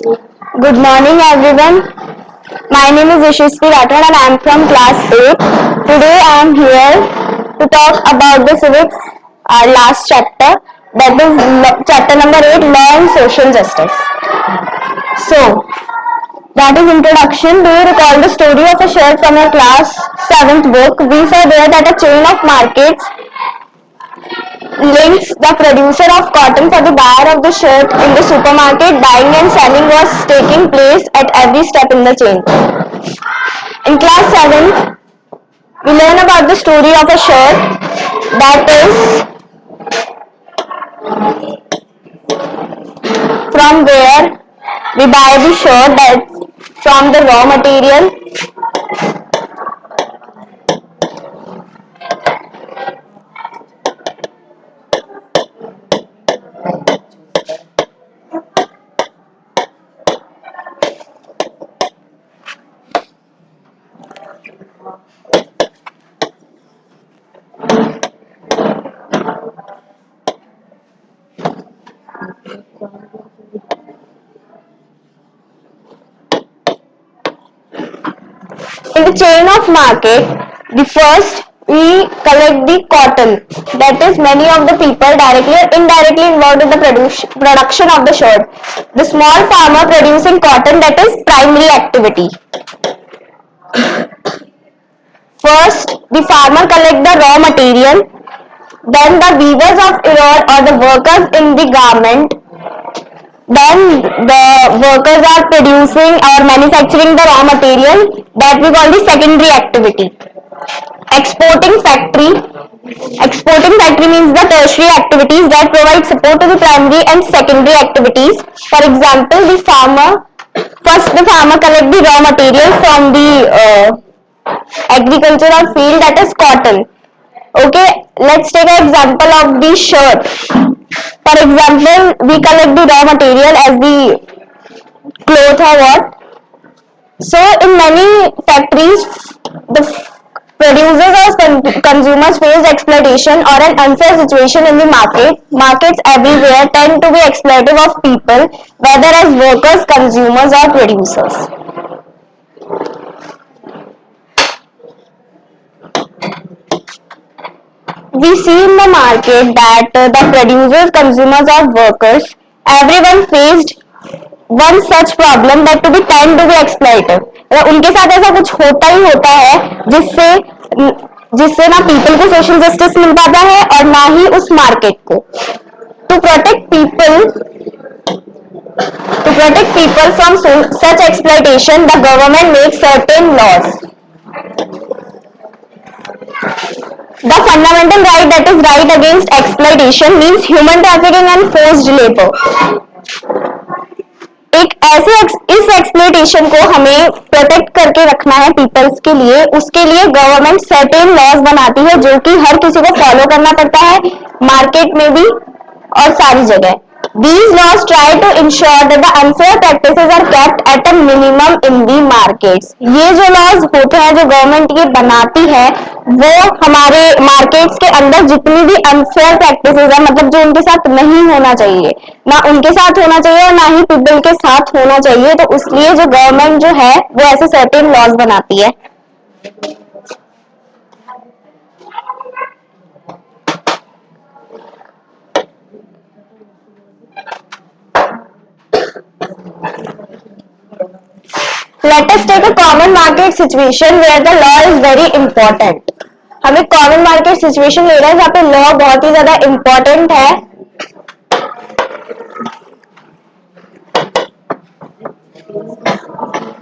Good morning, everyone. My name is Yashasvi Rathod and I am from class 8. Today I am here to talk about the civics, our last chapter, that is chapter number 8, Law and Social Justice. So, that is introduction. Do you recall the story of a shirt from your class 7th book? We saw there that a chain of markets links the producer of cotton for the buyer of the shirt in the supermarket. Buying and selling was taking place at every step in the chain. In class 7, we learn about the story of a shirt, that is from where we buy the shirt, that from the raw material. In the chain of market, the first we collect the cotton, that is many of the people directly or indirectly involved in the production of the shirt. The small farmer producing cotton, that is primary activity. First, the farmer collect the raw material, then the weavers of Erod or the workers in the garment, then the workers are producing or manufacturing the raw material, that we call the secondary activity. Exporting factory. Exporting factory means the tertiary activities that provide support to the primary and secondary activities. For example, first the farmer collect the raw material from the agricultural field, that is cotton. Okay, let's take an example of the shirt. For example, we collect the raw material as the cloth or what. So in many factories, the producers or consumers face exploitation or an unfair situation in the market. Markets everywhere tend to be exploitive of people, whether as workers, consumers or producers. We see in the market that the producers, consumers or workers, everyone faced one such problem that to be tend to be exploited. उनके साथ ऐसा कुछ होता ही होता है जिससे जिससे ना पीपल को सोशल जस्टिस मिल पाता है और ना ही उस मार्केट को. To protect people from such exploitation, the government makes certain laws. The fundamental right, that is right against exploitation, means human trafficking and forced labor. एक ऐसे इस एक्सप्लोइटेशन को हमें प्रोटेक्ट करके रखना है पीपल्स के लिए. उसके लिए गवर्नमेंट सर्टेन लॉज बनाती है जो कि हर किसी को फॉलो करना पड़ता है, मार्केट में भी और सारी जगह. These laws try to ensure that the unfair practices are kept at a minimum in the markets. ये जो laws होते हैं जो गवर्नमेंट ये बनाती है वो हमारे मार्केट्स के अंदर जितनी भी अनफेयर प्रैक्टिसेस है, मतलब जो उनके साथ नहीं होना चाहिए, ना उनके साथ होना चाहिए और ना ही पीपल के साथ होना चाहिए, तो इसलिए जो गवर्नमेंट जो है वो ऐसे सर्टेन लॉज बनाती है. Let us take a common market situation where the law is very important. हमें कॉमन मार्केट सिचुएशन ले रहा है जहाँ पे लॉ बहुत ही ज्यादा इंपॉर्टेंट है.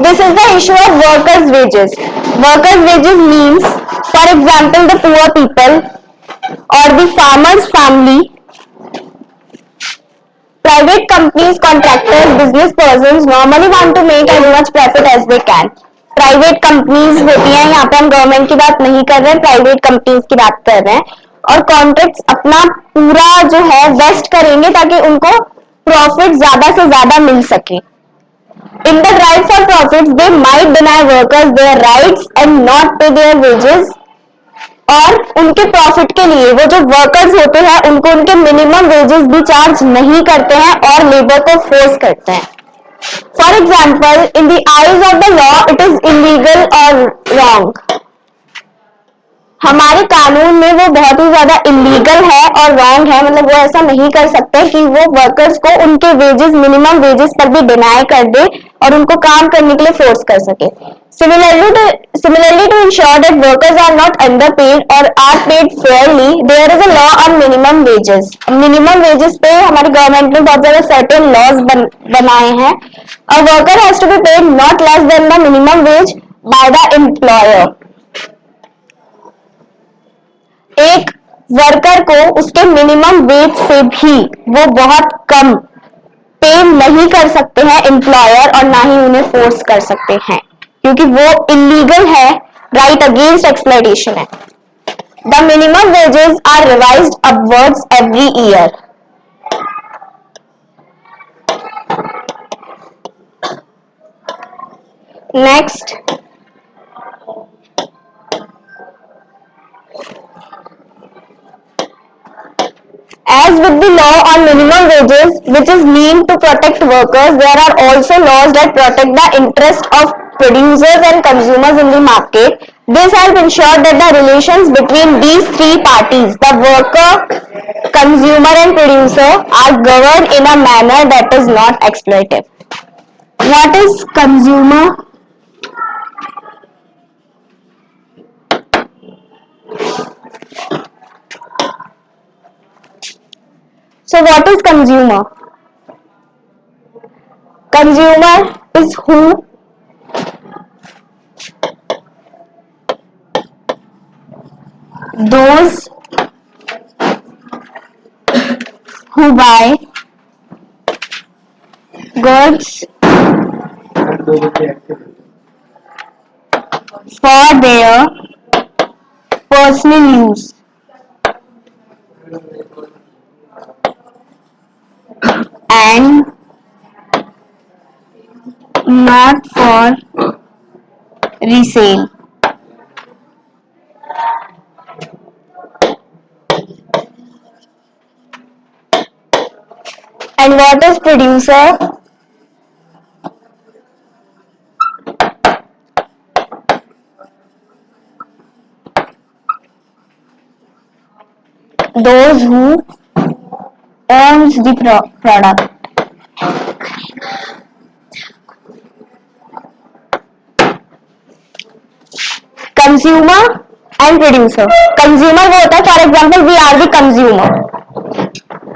This is the issue of workers' wages. Workers' wages means, for example, the poor people or the farmer's family. Private companies, contractors, business persons normally want to make as much profit as they can. Private companies होती हैं, यहाँ पे हम government की बात नहीं कर रहे हैं, प्राइवेट कंपनीज की बात कर रहे हैं, और कॉन्ट्रैक्ट्स अपना पूरा जो है वेस्ट करेंगे ताकि उनको प्रॉफिट ज्यादा से ज्यादा मिल सके. In the drive for profits, they might deny workers their rights and not pay their wages. और उनके प्रॉफिट के लिए वो जो वर्कर्स होते हैं उनको उनके मिनिमम वेजेस भी चार्ज नहीं करते हैं और लेबर को फोर्स करते हैं. For example, in the eyes of the law, it is illegal or wrong. हमारे कानून में वो बहुत ही ज्यादा इलीगल है और रॉन्ग है, मतलब वो ऐसा नहीं कर सकते कि वो वर्कर्स को उनके वेजेस, मिनिमम वेजेस पर भी डिनाई कर दे और उनको काम करने के लिए फोर्स कर सके. Similarly, to ensure that workers are not underpaid or are paid fairly, there is a law on minimum wages. Minimum wages पे हमारी गवर्नमेंट ने बहुत ज्यादा certain laws बनाए हैं. A worker has to be paid not less than the minimum wage by the employer. एक worker को उसके मिनिमम वेज से भी वो बहुत कम पे नहीं कर सकते हैं एम्प्लॉयर, और ना ही उन्हें फोर्स कर सकते हैं, क्योंकि वो इलीगल है, राइट अगेंस्ट एक्सप्लॉयटेशन है. The minimum wages are revised upwards every year. Next, as with the law on minimum wages, which is meant to protect workers, there are also laws that protect the interest of producers and consumers in the market. This helps ensure that the relations between these three parties, the worker, consumer and producer, are governed in a manner that is not exploitative. What is consumer? So what is consumer? Consumer is who those who buy goods for their personal use and not for resale. And what is producer? Those who owns the product. Consumer and producer. Consumer वो होता है, for example we are the consumer.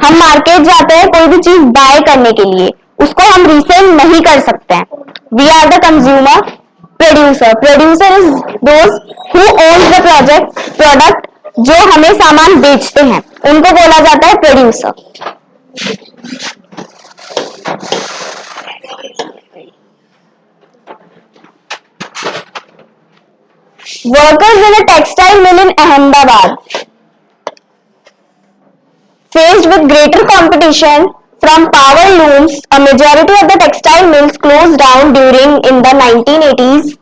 हम market जाते हैं कोई भी चीज bye करने के लिए, उसको हम रीसेल नहीं कर सकते हैं. We are the consumer. Producer is those who owns the product, जो हमें सामान बेचते हैं, उनको बोला जाता है producer. Workers in a textile mill in Ahmedabad faced with greater competition from power looms. A majority of the textile mills closed down during in the 1980s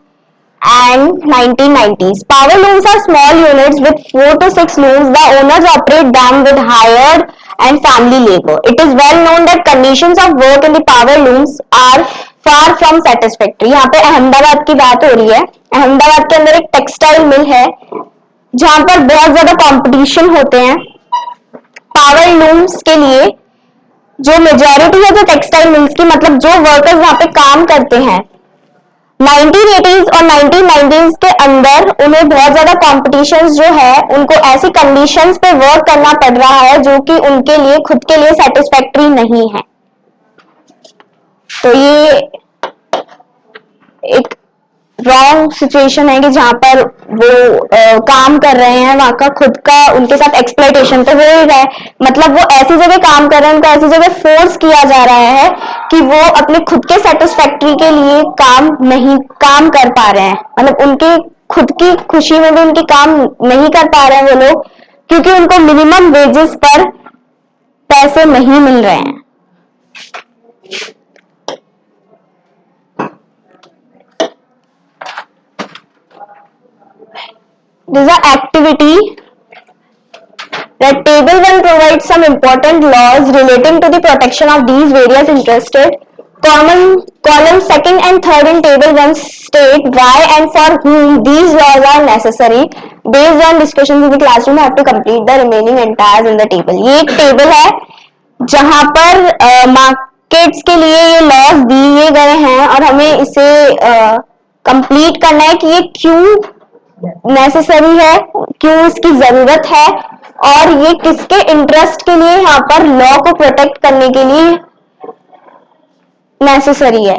and 1990s. Power looms are small units with 4 to 6 looms. The owners operate them with hired and family labor. It is well known that conditions of work in the power looms are far from satisfactory. यहाँ पे अहमदाबाद की बात हो रही है. अहमदाबाद के अंदर एक टेक्सटाइल मिल है जहां पर बहुत ज्यादा कंपटीशन होते हैं पावर लूम्स के लिए. जो मेजॉरिटी है जो टेक्सटाइल मिल्स की, मतलब जो वर्कर्स वहां पे काम करते हैं, 1980s और 1990s के अंदर उन्हें बहुत ज्यादा कॉम्पिटिशन जो है, उनको ऐसी कंडीशंस पे वर्क करना पड़ रहा है जो कि उनके लिए खुद के लिए सेटिस्फैक्टरी नहीं है. तो ये एक रॉन्ग सिचुएशन है कि जहां पर वो काम कर रहे हैं, वहां का खुद का उनके साथ एक्सप्लॉयटेशन तो हो ही रहा है. मतलब वो ऐसी जगह काम कर रहे हैं, उनको ऐसी जगह फोर्स किया जा रहा है कि वो अपने खुद के सेटिस्फैक्टरी के लिए काम कर पा रहे हैं. मतलब उनके खुद की खुशी में भी उनके काम नहीं कर पा रहे हैं वो लोग, क्योंकि उनको मिनिमम वेजेस पर पैसे नहीं मिल रहे हैं. This is an activity. The table 1 provides some important laws relating to the protection of these various interested column second and third in table 1 state why and for whom these laws are necessary. Based on discussions in the classroom, have to complete the remaining entires in the table. ये एक table है जहां पर markets के लिए ये laws दिए गए हैं और हमें इसे कंप्लीट करना है कि ये क्यों नेसेसरी है, क्यों इसकी जरूरत है और ये किसके इंटरेस्ट के लिए यहाँ पर लॉ को प्रोटेक्ट करने के लिए नेसेसरी है.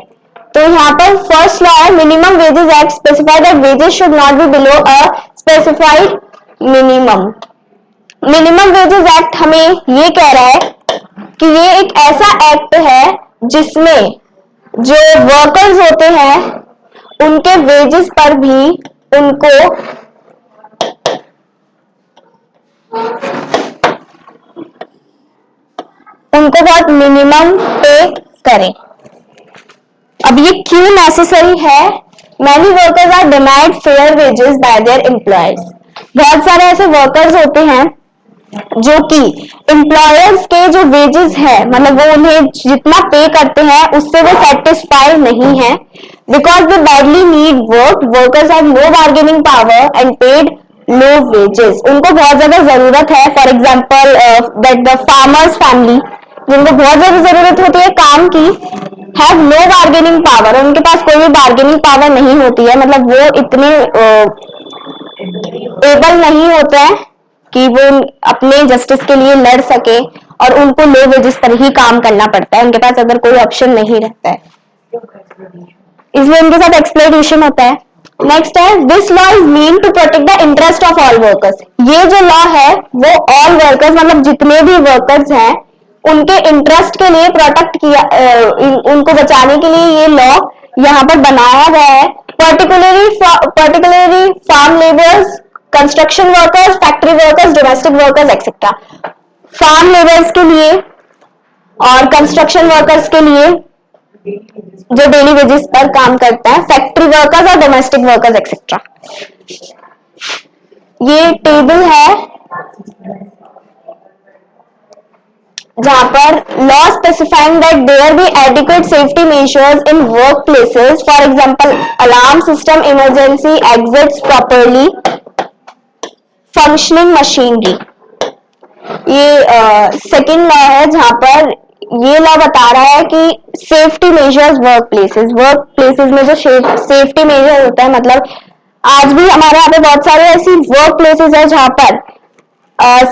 तो यहाँ पर फर्स्ट लॉ है minimum wages act specified that wages should not be below a specified minimum. Minimum wages act हमें ये कह रहा है कि ये एक ऐसा एक्ट है जिसमें जो वर्कर्स होते हैं उनके वेजेस पर भी उनको बहुत मिनिमम पे करें. अब ये क्यों नेसेसरी है? Many workers are denied fair wages by their employers. बहुत सारे ऐसे वर्कर्स होते हैं जो कि एम्प्लॉयर्स के जो वेजेस है मतलब वो उन्हें जितना पे करते हैं उससे वो सेटिस्फाइड नहीं है. Because they badly need work, workers have no bargaining power and paid low wages. उनको बहुत ज्यादा जरूरत है. For example that the farmers family जिनको बहुत ज्यादा जरूरत होती है काम की, हैव नो बार्गेनिंग पावर. उनके पास कोई भी बार्गेनिंग पावर नहीं होती है, मतलब वो इतने एबल नहीं होते हैं कि वो अपने जस्टिस के लिए लड़ सके और उनको लो वेजेस पर ही काम करना पड़ता है. उनके पास अगर कोई ऑप्शन नहीं रहता है, इसलिए उनके साथ एक्सप्लॉइटेशन होता है. नेक्स्ट है this law is mean to protect the interest of all workers. ये जो लॉ है वो ऑल वर्कर्स मतलब जितने भी वर्कर्स हैं उनके इंटरेस्ट के लिए प्रोटेक्ट किया, उनको बचाने के लिए ये लॉ यहाँ पर बनाया गया है. Particularly farm labours, construction workers, factory workers, domestic workers etcetera. Farm labours के लिए और कंस्ट्रक्शन वर्कर्स के लिए जो डेली वेजेस पर काम करता है, फैक्ट्री वर्कर्स और डोमेस्टिक वर्कर्स एक्सेट्रा. ये टेबल है जहां पर law specifying that there be adequate safety measures in work places. For example alarm system, emergency exits, properly functioning machinery. ये सेकेंड लॉ है जहां पर ये लॉ बता रहा है कि सेफ्टी मेजर्स वर्क प्लेसेस में जो सेफ्टी मेजर होता है, मतलब आज भी हमारे यहाँ पे बहुत सारे ऐसी वर्क प्लेसेस है जहां पर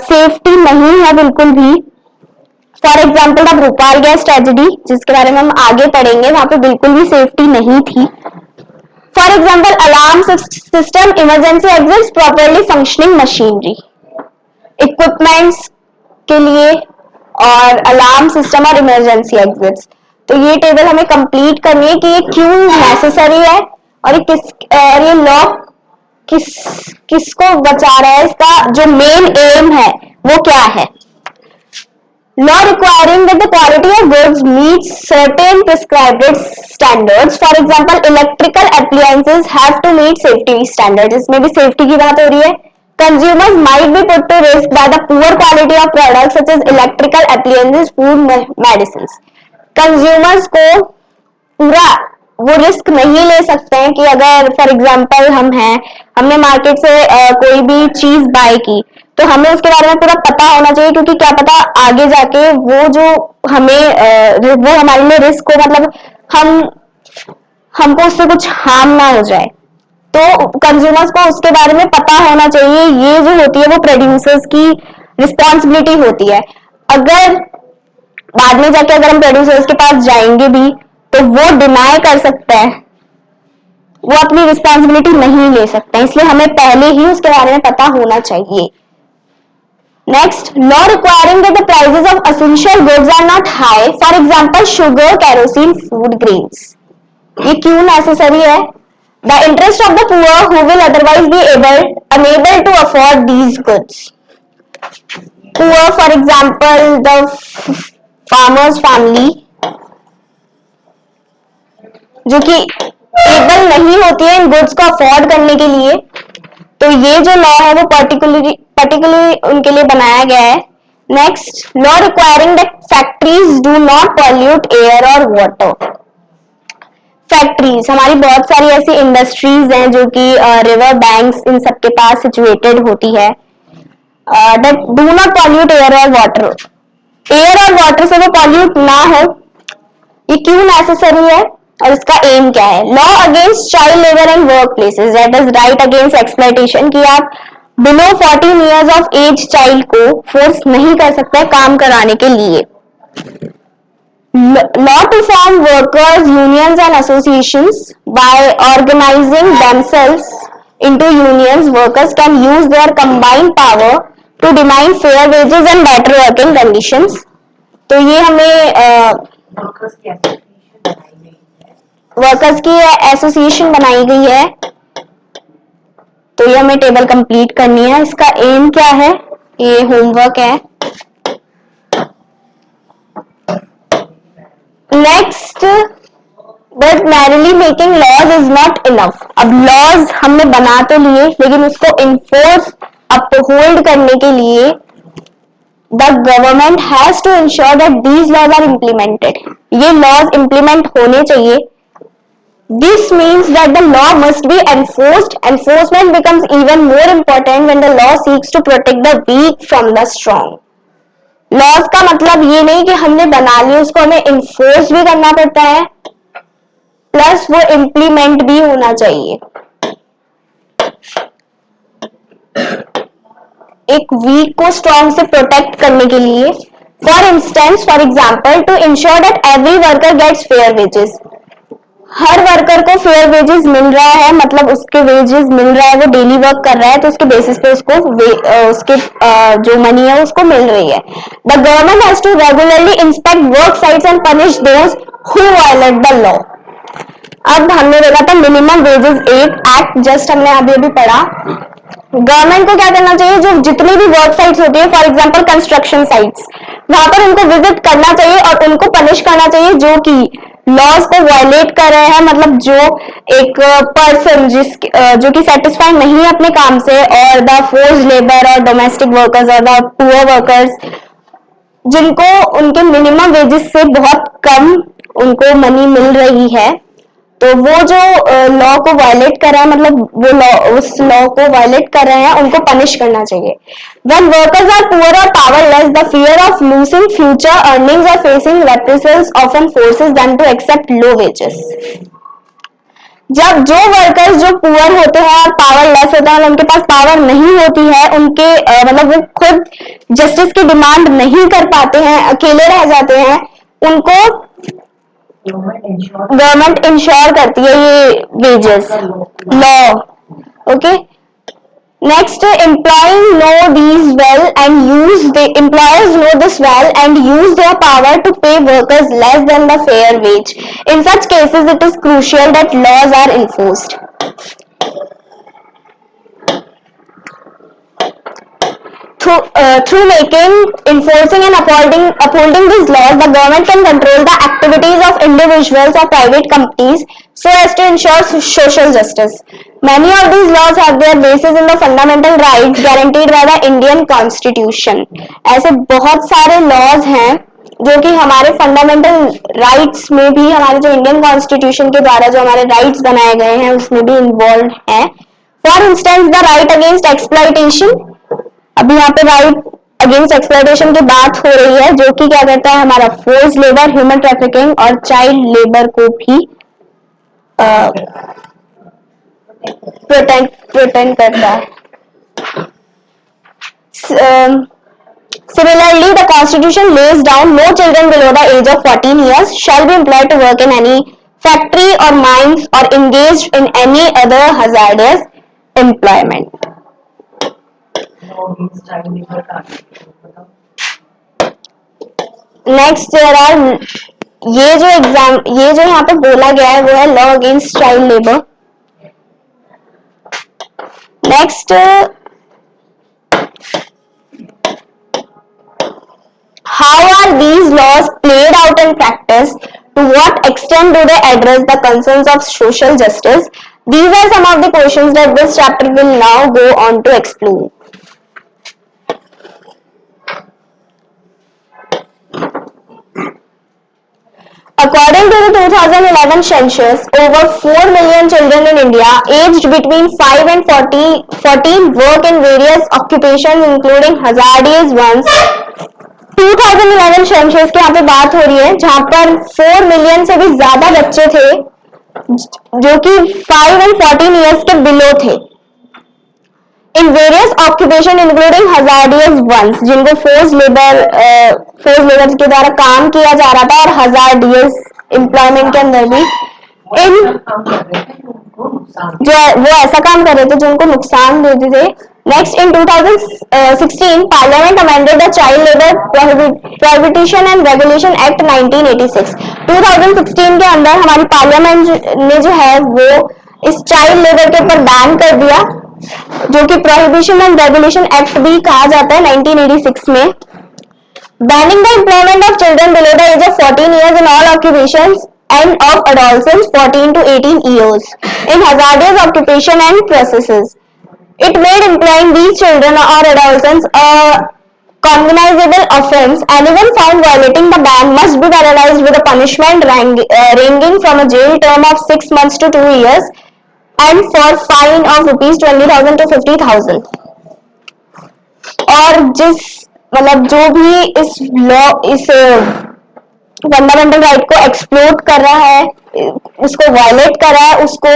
सेफ्टी नहीं है बिल्कुल भी. For example the Bhopal gas tragedy जिसके बारे में हम आगे पढ़ेंगे, वहां पे बिल्कुल भी सेफ्टी नहीं थी. For example alarm system, emergency exits, properly functioning machinery. Equipments के लिए और अलार्म सिस्टम और इमरजेंसी एग्जिट्स. तो ये टेबल हमें कंप्लीट करनी है कि ये क्यों नेसेसरी है और ये लॉ किसको बचा रहा है, इसका जो मेन एम है वो क्या है. Law requiring that the quality of goods meets certain prescribed standards. For example, electrical appliances have to meet safety standards. इसमें भी safety की बात हो रही है. Consumers might be put to risk by the poor quality of products such as electrical appliances, food, medicines. Consumers को पूरा वो रिस्क नहीं ले सकते हैं कि अगर फॉर एग्जाम्पल हमने मार्केट से कोई भी चीज बाय की तो हमें उसके बारे में पूरा पता होना चाहिए, क्योंकि क्या पता आगे जाके वो जो वो हमारे लिए रिस्क हो, मतलब हमको उससे कुछ हार्म ना हो जाए. तो कंज्यूमर्स को उसके बारे में पता होना चाहिए. ये जो होती है वो प्रोड्यूसर्स की रिस्पॉन्सिबिलिटी होती है. अगर बाद में जाके अगर हम प्रोड्यूसर्स के पास जाएंगे भी तो वो डिनाई कर सकता है, वो अपनी रिस्पॉन्सिबिलिटी नहीं ले सकता. इसलिए हमें पहले ही उसके बारे में पता होना चाहिए. Next, law requiring that the prices of essential goods are not high. For example, sugar, kerosene, food grains. ये क्यों necessary है? The interest of the poor who will otherwise be unable to afford these goods. Poor, for example, the farmer's family, जो कि able नहीं होती है इन goods को afford करने के लिए. तो ये जो लॉ है वो पर्टिकुलरली उनके लिए बनाया गया है. Next, law requiring that factories do not pollute air और वाटर. फैक्ट्रीज, हमारी बहुत सारी ऐसी इंडस्ट्रीज हैं जो कि रिवर बैंक्स इन सब के पास सिचुएटेड होती है, that do not pollute air or water. Air और वाटर से वो पॉल्यूट ना हो, ये क्यों नेसेसरी है और इसका एम क्या है? Law against child labour and work places, that is right against exploitation, कि आप below 14 years of age child को फोर्स नहीं कर सकते काम कराने के लिए. Law to form workers unions and associations. By organizing themselves into unions, workers can use their combined power to demand fair wages and better working conditions. तो ये हमें वर्कर्स की एसोसिएशन बनाई गई है, तो ये हमें टेबल कंप्लीट करनी है. इसका एम क्या है? ये होमवर्क है. Next, but merely making laws is not enough. अब लॉज हमने बना तो लिए, लेकिन उसको इन्फोर्स अपहोल्ड करने के लिए the government has to ensure that these laws are implemented. ये laws implement होने चाहिए. This means that the law must be enforced. Enforcement becomes even more important when the law seeks to protect the weak from the strong. Laws का मतलब ये नहीं कि हमने बना लिया, उसको हमें enforce भी करना पड़ता है, प्लस वो implement भी होना चाहिए. एक वीक को स्ट्रॉन्ग से प्रोटेक्ट करने के लिए. For instance, for example, to ensure that every worker gets fair wages. हर वर्कर को फेयर वेजेस मिल रहा है, मतलब उसके वेजेस मिल रहा है, वो डेली वर्क कर रहा है, तो उसके बेसिस पे उसको उसके जो मनी है उसको मिल रही है. The government has to regularly inspect work sites and punish those who violate the law. अब हमने देखा था मिनिमम वेजेस एक्ट, जस्ट हमने अभी अभी पढ़ा. गवर्नमेंट को क्या करना चाहिए? जो जितनी भी वर्क साइट्स होती है, फॉर एग्जांपल कंस्ट्रक्शन साइट्स, वहां पर उनको विजिट करना चाहिए और उनको पनिश करना चाहिए जो कि लॉज को वायलेट कर रहे हैं. मतलब जो एक पर्सन जो कि सेटिस्फाइड नहीं है अपने काम से, और द फोर्स्ड लेबर और डोमेस्टिक वर्कर्स और द पुअर वर्कर्स, जिनको उनके मिनिमम वेजेस से बहुत कम उनको मनी मिल रही है, तो वो जो लॉ को वायलेट कर रहे हैं, मतलब वो लॉ उस लॉ को वायलेट कर रहे हैं, उनको पनिश करना चाहिए. When workers are poor or powerless, the fear of losing future earnings or facing reprisals often forces them to accept low wages. जब जो वर्कर्स जो पुअर होते हैं और पावरलेस होते हैं, उनके पास पावर नहीं होती है, उनके मतलब वो खुद जस्टिस की डिमांड नहीं कर पाते हैं, अकेले रह जाते हैं, उनको गवर्नमेंट इंश्योर करती है ये wages law. Okay. Next, employers know this well and use their power to pay workers less than the fair wage. In such cases, it is crucial that laws are enforced. Through enforcing and upholding these laws, the government can control the activities of individuals or private companies so as to ensure social justice. Many of these laws have their basis in the fundamental rights guaranteed by the Indian Constitution. ऐसे बहुत सारे laws हैं जो कि हमारे fundamental rights में भी, हमारे जो इंडियन कॉन्स्टिट्यूशन के द्वारा जो हमारे राइट्स बनाए गए हैं उसमें भी इन्वॉल्व है. For instance, the right against exploitation. अभी यहाँ पे राइट अगेंस्ट एक्सप्लॉयटेशन की बात हो रही है, जो कि क्या करता है, हमारा फोर्स लेबर, ह्यूमन ट्रैफिकिंग और चाइल्ड लेबर को भी प्रोटेक्ट करता है. Similarly, the Constitution lays down no children below the age of 14 years shall be employed to work in any factory or mines or engaged in any other hazardous employment. Next there are, ये जो यहाँ पे बोला गया है वो है law against child labour. Next, how are these laws played out in practice? To what extent do they address the concerns of social justice? These are some of the questions that this chapter will now go on to explore. According to the 2011 census, over 4 million children in India aged between 5 and 14 work in various occupations including hazardous ones. 2011 census की यहाँ पे बात हो रही है जहां पर 4 million से भी ज्यादा बच्चे थे जो कि 5 एंड 14 इयर्स के बिलो थे in various occupation including hazardous ones जिनको फोर्स लेबर के द्वारा काम किया जा रहा था और हजार्डियस एम्प्लॉयमेंट के अंदर भी इन जो वो ऐसा काम कर रहे थे जो उनको नुकसान देते थे next in 2016 parliament amended the child labour prohibition and regulation act 1986 2016 के अंदर हमारी पार्लियामेंट ने जो है वो इस चाइल्ड लेबर के ऊपर बैन कर दिया जो कि प्रोहिबिशन एंड रेगुलेशन एक्ट भी कहा जाता है 1986 में banning the employment of children below the age of 14 years in all occupations and of adolescents 14 to 18 years in hazardous occupation and processes. It made employing these children or adolescents a cognizable offense. Anyone found violating the ban must be penalized with a punishment ranging from a jail term of 6 months to 2 years and for fine of rupees 20,000 to 50,000. और जिस मतलब जो भी इस fundamental right को explore कर रहा है उसको वायलेट कर रहा है उसको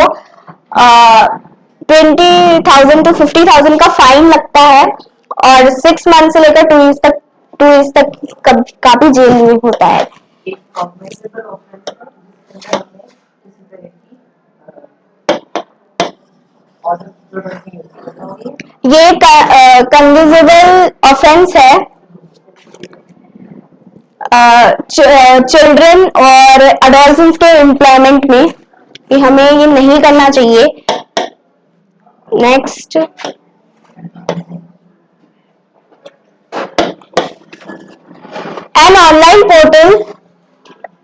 20,000 टू 50,000 का फाइन लगता है और 6 मंथ से लेकर 2 इयर्स तक का भी जेल में होता है ये कन्विजिबल ऑफेंस है चिल्ड्रन और अडोलसेंट्स के एम्प्लॉयमेंट में कि हमें ये नहीं करना चाहिए नेक्स्ट एन ऑनलाइन पोर्टल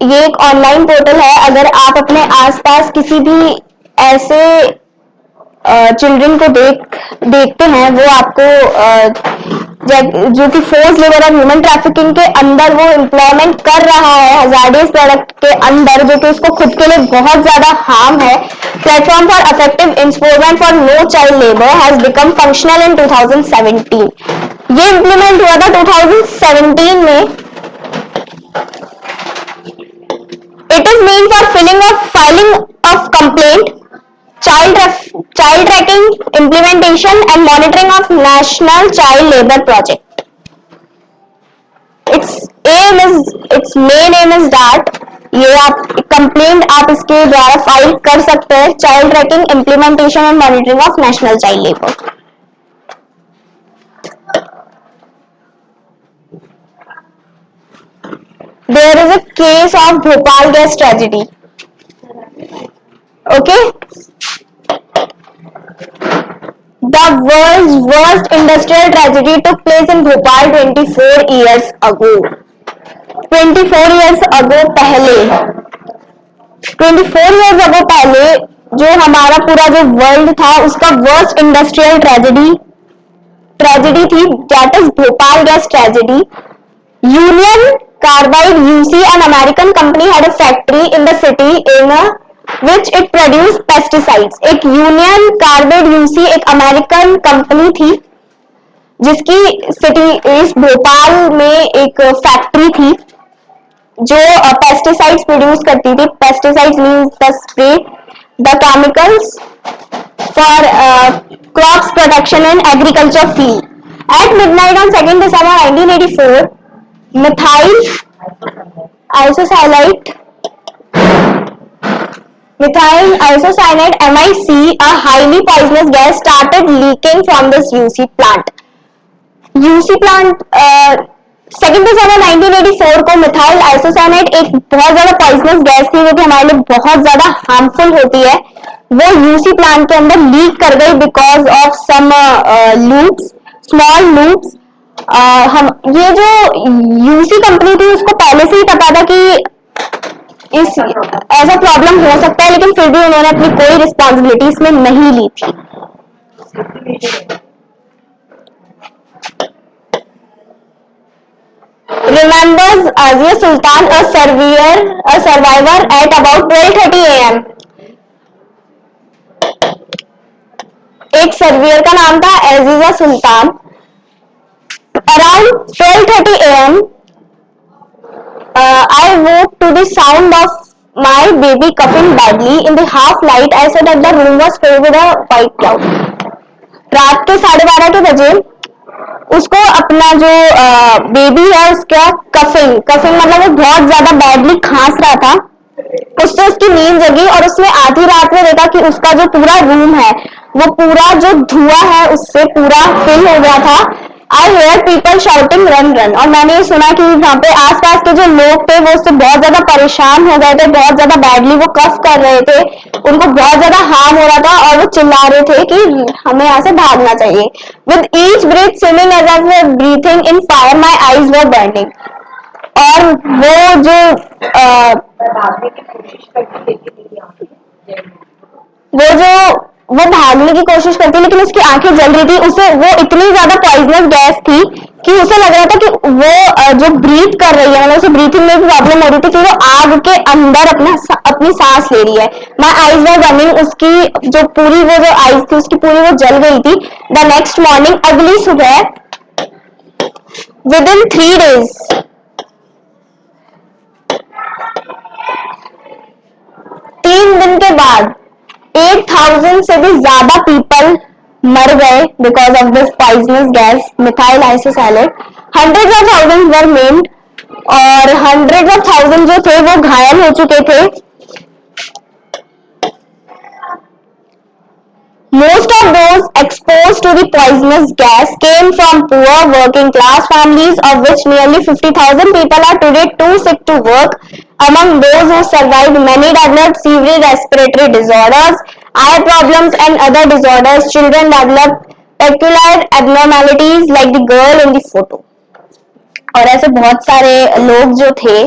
ये एक ऑनलाइन पोर्टल है अगर आप अपने आसपास किसी भी ऐसे चिल्ड्रन को देखते हैं वो आपको जो कि फोर्स लेबर और ह्यूमन ट्रैफिकिंग के अंदर वो एम्प्लॉयमेंट कर रहा है हजार्डियस प्रोडक्ट के अंदर जो कि उसको खुद के लिए बहुत ज्यादा हार्म है platform for effective enforcement for no child labour has become functional in 2017 ये इंप्लीमेंट हुआ था 2017 में it is mean for filing of complaint child tracking implementation and monitoring of national child labor project its main aim is that ये आप complaint आप इसके द्वारा file कर सकते हैं child trekking implementation and monitoring of national child labour there is a case of Bhopal gas tragedy okay The world's worst industrial tragedy took place in Bhopal 24 years ago. 24 years ago पहले 24 years ago पहले जो हमारा पूरा जो world था उसका worst industrial tragedy थी that is Bhopal gas tragedy union carbide UC an American company had a factory in the city in which it produced pesticides. एक यूनियन कार्बाइड यूसी एक अमेरिकन कंपनी थी जिसकी सिटी इस भोपाल में एक फैक्ट्री थी जो पेस्टिसाइड्स प्रोड्यूस करती थी pesticides means the spray the chemicals for crops protection and agriculture field at midnight on 2 December 1984 methyl isocyanide Methyl isocyanate MIC, a highly poisonous gas, started leaking from this UC plant. UC plant 2 December 1984 को methyl isocyanate एक बहुत ज्यादा poisonous gas थी जो कि हमारे लिए बहुत ज्यादा हार्मफुल होती है वो यूसी प्लांट के अंदर लीक कर गई because of some loops small loops हम ये जो यूसी कंपनी थी उसको पहले से ही पता था कि इस ऐसा प्रॉब्लम हो सकता है लेकिन फिर भी उन्होंने अपनी कोई रिस्पॉन्सिबिलिटी इसमें नहीं ली थी remembers Azia Sultan, a survivor at about 12:30 a.m. एक सर्वियर का नाम था एजीजा सुल्तान. Around 12:30 a.m. I woke to the sound of my baby coughing badly. In the half light, I saw that the room was filled with a white cloud. रात के 12:30 के बजे उसको अपना जो बेबी है उसका कफिंग मतलब वो बहुत ज्यादा बैडली खांस रहा था. उससे उसकी नींद जगी और उसने आधी रात में देखा कि उसका जो पूरा रूम है वो पूरा जो धुआं है उससे पूरा फिल हो गया था. I hear people shouting run run. और मैंने ये सुना कि वहां पे आसपास के जो लोग थे वो उससे बहुत ज्यादा परेशान हो गए थे, बहुत ज्यादा बैडली वो कफ कर रहे थे, उनको बहुत ज्यादा हार्म हो रहा था और वो चिल्ला रहे थे कि हमें यहाँ से भागना चाहिए. With each breath swimming as I was breathing in fire my eyes were burning. और वो जो वो भागने की कोशिश करती लेकिन उसकी आंखें जल रही थी. उसे वो इतनी ज्यादा पॉइजनस गैस थी कि उसे लग रहा था कि वो जो ब्रीथ कर रही है मतलब उसे ब्रीथिंग में भी प्रॉब्लम हो रही थी कि वो आग के अंदर अपनी सांस ले रही है. My eyes were running. उसकी जो पूरी वो जो आईज थी उसकी पूरी वो जल गई थी. द नेक्स्ट मॉर्निंग अगली सुबह विद इन 3 days 3 दिन के बाद 8,000 से भी ज्यादा पीपल मर गए because of this poisonous gas methyl isocyanate. Hundreds of thousands were maimed और हंड्रेड्स ऑफ थाउजेंड जो थे वो घायल हो चुके थे. Most of those exposed to the poisonous gas came from poor working class families, of which nearly 50,000 people are today too sick to work. Among those who survived, many developed severe respiratory disorders, eye problems and other disorders. Children developed peculiar abnormalities like the girl in the photo. और ऐसे बहुत सारे लोग जो थे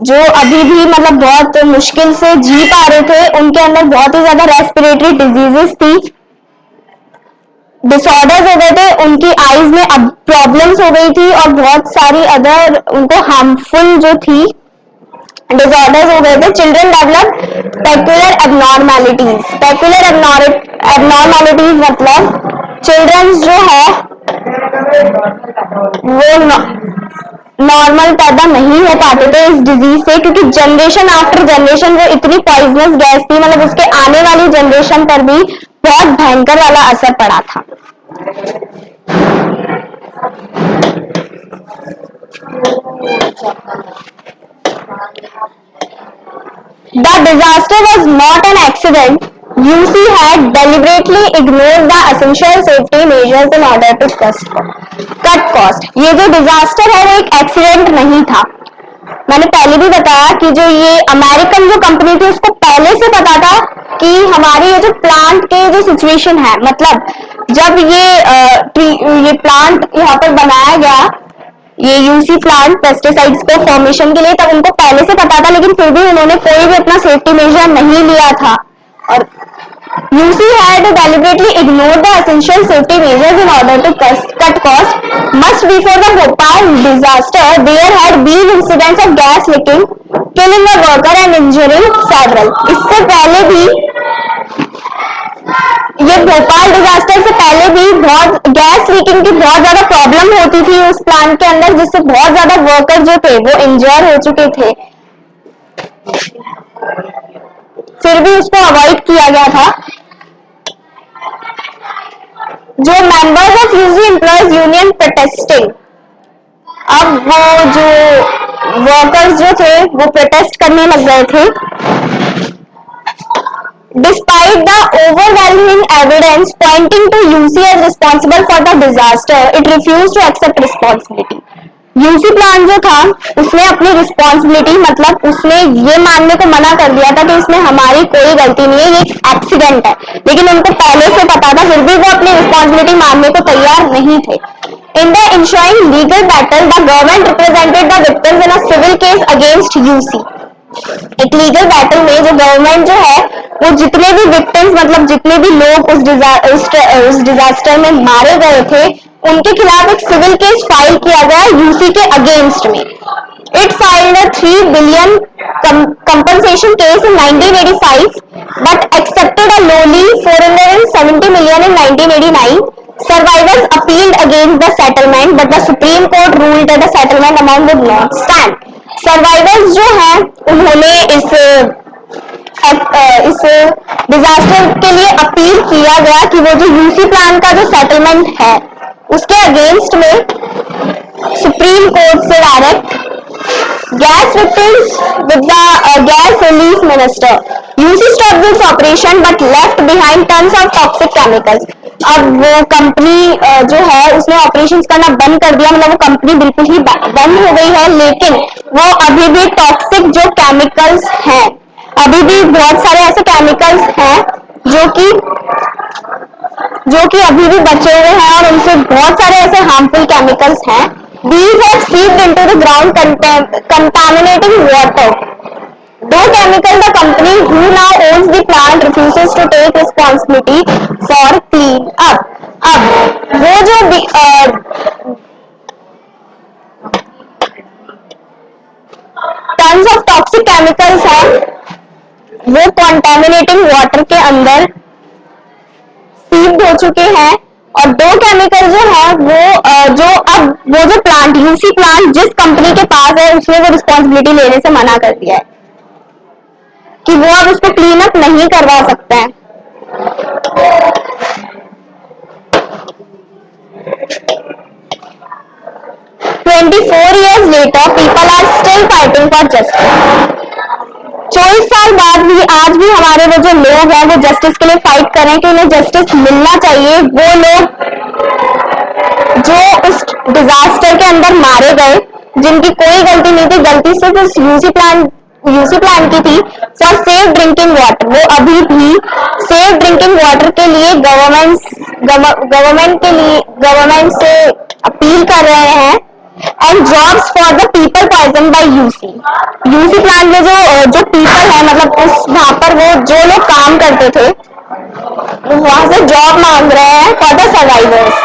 जो अभी भी मतलब बहुत मुश्किल से जी पा रहे थे, उनके अंदर बहुत ही ज्यादा रेस्पिरेटरी डिजीजेस थी, डिसऑर्डर्स हो गए थे, उनकी आईज में अब प्रॉब्लम्स हो गई थी और बहुत सारी अदर उनको हार्मफुल जो थी डिसऑर्डर्स हो गए थे. Children develop peculiar abnormalities. Peculiar abnormalities मतलब चिल्ड्रंस जो है वो नॉर्मल पैदा नहीं हो पाते थे इस डिजीज से, क्योंकि जनरेशन आफ्टर जनरेशन वो इतनी पॉइजनस गैस थी मतलब उसके आने वाली जनरेशन पर भी बहुत भयंकर वाला असर पड़ा था. The disaster was not an accident. UC had deliberately ignored the essential safety measures in order to cut cost. ये जो डिजास्टर है वो एक एक्सीडेंट नहीं था. मैंने पहले भी बताया कि जो ये अमेरिकन जो कंपनी थी उसको पहले से पता था कि हमारी ये जो प्लांट के जो सिचुएशन है, मतलब जब ये प्लांट यहाँ पर बनाया गया, ये यूसी प्लांट पेस्टिसाइड्स को फॉर्मेशन के लिए, तब उनको पहले से पता था लेकिन फिर भी उन्होंने कोई भी अपना सेफ्टी मेजर नहीं लिया था. और UC had deliberately ignored the essential safety measures in order to cut costs. Much before the Bhopal disaster, there had been incidents of gas leaking, killing a worker and injuring several. इससे पहले भी ये Bhopal disaster से पहले भी बहुत gas leaking की बहुत ज्यादा प्रॉब्लम होती थी उस प्लांट के अंदर, जिससे बहुत ज्यादा वर्कर जो थे वो इंजर हो चुके थे. फिर भी उसको अवॉइड किया गया था. जो members of UG employees union protesting, अब वो जो वर्कर्स जो थे वो प्रोटेस्ट करने लग गए थे. Despite the overwhelming evidence pointing to UC as responsible for the disaster, it refused to accept responsibility. UC plant जो था उसने अपनी रिस्पॉन्सिबिलिटी मतलब उसने ये मानने को मना कर दिया था कि इसमें हमारी कोई गलती नहीं है, ये एक एक्सीडेंट है, लेकिन उनको पहले से पता था, फिर भी वो अपनी रिस्पॉन्सिबिलिटी मानने को तैयार नहीं थे. In the ensuing legal battle, the government represented the victims in a civil case against UC. एक लीगल बैटल में जो गवर्नमेंट जो है वो जितने भी विक्टिम्स मतलब जितने भी लोग उस डिजास्टर में मारे गए थे उनके खिलाफ एक सिविल केस फाइल किया गया यूसी के अगेंस्ट में. It filed a 3 billion compensation case in 1985 but accepted a lowly 470 million in 1989. Survivors appealed against the settlement but the Supreme Court ruled that the settlement amount would not stand. Survivors जो हैं उन्होंने इस disaster के लिए appeal किया गया कि वो जो यूसी प्लान का जो सेटलमेंट है उसके अगेंस्ट में सुप्रीम कोर्ट से direct gas victims with the gas relief minister. UC stopped this operation but left behind tons of toxic chemicals. अब वो कंपनी जो है उसने ऑपरेशंस करना बंद कर दिया, मतलब वो कंपनी बिल्कुल ही बंद हो गई है, लेकिन वो अभी भी टॉक्सिक जो केमिकल्स हैं, अभी भी बहुत सारे ऐसे केमिकल्स हैं जो कि अभी भी बचे हुए हैं और उनसे बहुत सारे ऐसे हार्मफुल केमिकल्स हैं. These have seeped into the ground contaminating water. Though chemical, the company who now owns the plant refuses to take responsibility for clean up. अब वो जो tons of toxic chemicals हैं वो contaminating water के अंदर सीप्ड हो चुके हैं और दो केमिकल जो है वो जो प्लांट यूसी प्लांट जिस कंपनी के पास है उसने वो रिस्पॉन्सिबिलिटी लेने से मना कर दिया है कि वो अब उसको क्लीन अप नहीं करवा सकते हैं. years later, people are still fighting for justice. 24 साल बाद भी आज भी हमारे वो जो लोग हैं वो जस्टिस के लिए फाइट कर रहे हैं कि उन्हें जस्टिस मिलना चाहिए. वो लोग जो उस डिजास्टर के अंदर मारे गए जिनकी कोई गलती नहीं थी, गलती सिर्फ उस यूसी प्लांट की थी फॉर सेफ ड्रिंकिंग वाटर, वो अभी भी सेफ ड्रिंकिंग वाटर के लिए गवर्नमेंट से अपील कर रहे हैं. And jobs for the people poison by UC plant में जो पीपल है, मतलब उस वहां पर वो जो लोग काम करते थे वहां से जॉब मांग रहे हैं for the survivors.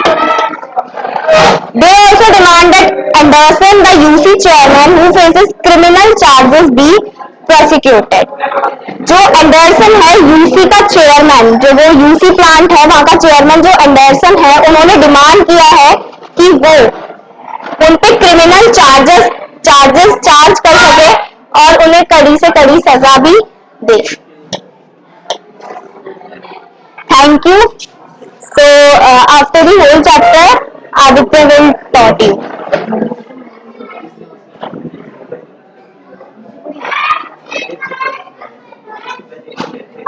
They also demand that Anderson, the UC chairman who faces criminal charges, be prosecuted. जो एंडरसन है यूसी का चेयरमैन, जो वो यूसी प्लांट है वहां का चेयरमैन जो एंडरसन है, उन्होंने डिमांड किया है कि वो उन पे क्रिमिनल चार्ज कर सके और उन्हें कड़ी से कड़ी सजा भी दे. Thank you. So after the whole chapter, Aditya will taught you.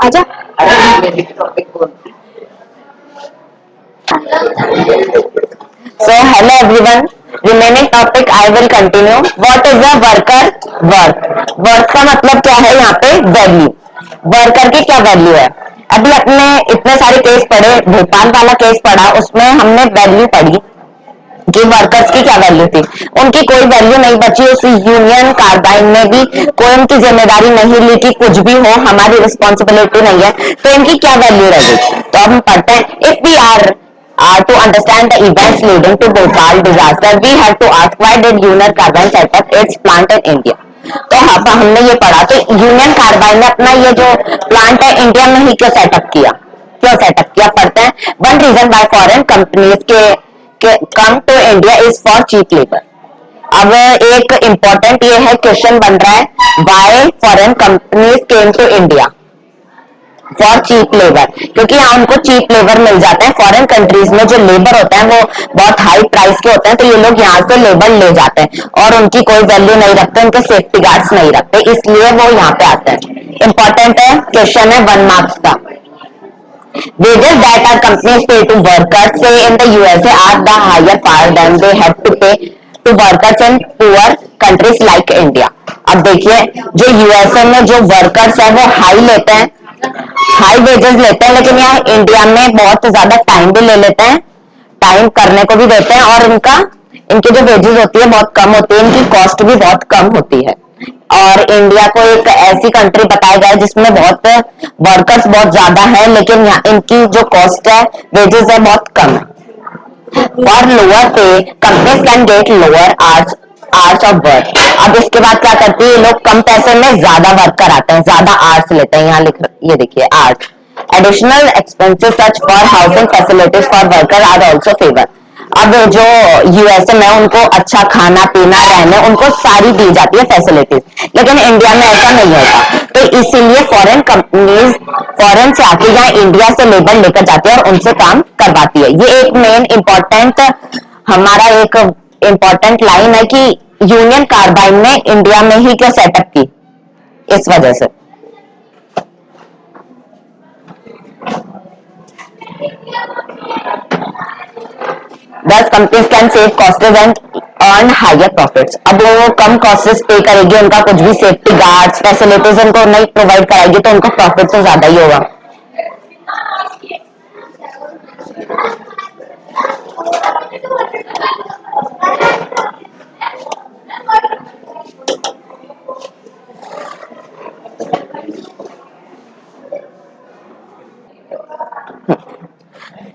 आजा. So hello everyone. Remaining topic I will continue. What is a worker? Work का मतलब क्या है यहाँ पे? वैल्यू. वर्कर की क्या वैल्यू है? अभी अपने इतने सारे केस पढ़े, भोपाल वाला केस पढ़ा, उसमें हमने वैल्यू पढ़ी कि वर्कर्स की क्या वैल्यू थी. उनकी कोई वैल्यू नहीं बची. उस यूनियन कार्बाइन में भी कोई उनकी जिम्मेदारी नहीं ली कि कुछ भी हो हमारी रिस्पॉन्सिबिलिटी नहीं है, तो इनकी क्या वैल्यू रहेगी. तो हम पढ़ते हैं. If we are to understand the events leading to Bhopal disaster, we have to ask why did Union Carbide set up its plant in India. तो हमने ये पढ़ा तो यूनियन कार्बाइन ने अपना ये जो प्लांट है इंडिया में ही क्यों सेटअप किया. पढ़ते हैं. One reason by foreign companies के come to India is for cheap labour. अब एक इम्पोर्टेंट ये है क्वेश्चन बन रहा है, why foreign companies came to India for cheap labour, क्योंकि यहाँ उनको चीप लेबर मिल जाता है. फॉरेन कंट्रीज में जो लेबर होता है वो बहुत हाई प्राइस के होते हैं, तो ये लोग यहाँ से लेबर ले जाते हैं और उनकी कोई वैल्यू नहीं रखते, उनके सेफ्टी गार्ड्स नहीं रखते, इसलिए वो यहाँ पे आते हैं. इंपॉर्टेंट है क्वेश्चन है 1 मार्क्स का. Wages that are companies pay to workers say in the USA are the higher far than they have to pay to workers in poor countries like India. अब देखिए जो यूएसए में जो workers है वो high wages लेते हैं, लेकिन यहाँ इंडिया में बहुत ज्यादा टाइम भी ले लेते हैं, टाइम करने को भी देते हैं और इनकी जो वेजेस होती है बहुत कम होती है, इनकी कॉस्ट भी बहुत कम होती है. और इंडिया को एक ऐसी कंट्री बताया गया है जिसमें बहुत वर्कर्स बहुत ज्यादा है, लेकिन यहाँ इनकी जो कॉस्ट है वेजेस है बहुत कम है. For lower pay, companies can get lower hours of work. अब इसके बाद क्या करती है, ये लोग कम पैसे में ज्यादा वर्क कराते हैं, ज्यादा आवर्स लेते हैं। यहाँ लिख, ये देखिए hours. Additional expenses such for housing facilities for worker are also favored. अब जो यूएसए में उनको अच्छा खाना पीना रहने उनको सारी दी जाती है फैसिलिटीज, लेकिन इंडिया में ऐसा नहीं होता। तो इसीलिए फॉरेन कंपनीज फॉरेन से आके यहाँ इंडिया से लेबर लेकर जाती है और उनसे काम करवाती है। ये एक मेन इंपॉर्टेंट हमारा एक इंपॉर्टेंट लाइन है कि यूनियन कार्बाइन ने इंडिया में ही क्यों सेटअप की, इस वजह से। Thus companies can save costs and earn higher profits. अब वो कम कॉस्टेस पे करेगी, उनका कुछ भी सेफ्टी गार्ड्स फैसिलिटीज उनको नहीं प्रोवाइड कराएगी, तो उनको प्रॉफिट तो ज्यादा ही होगा।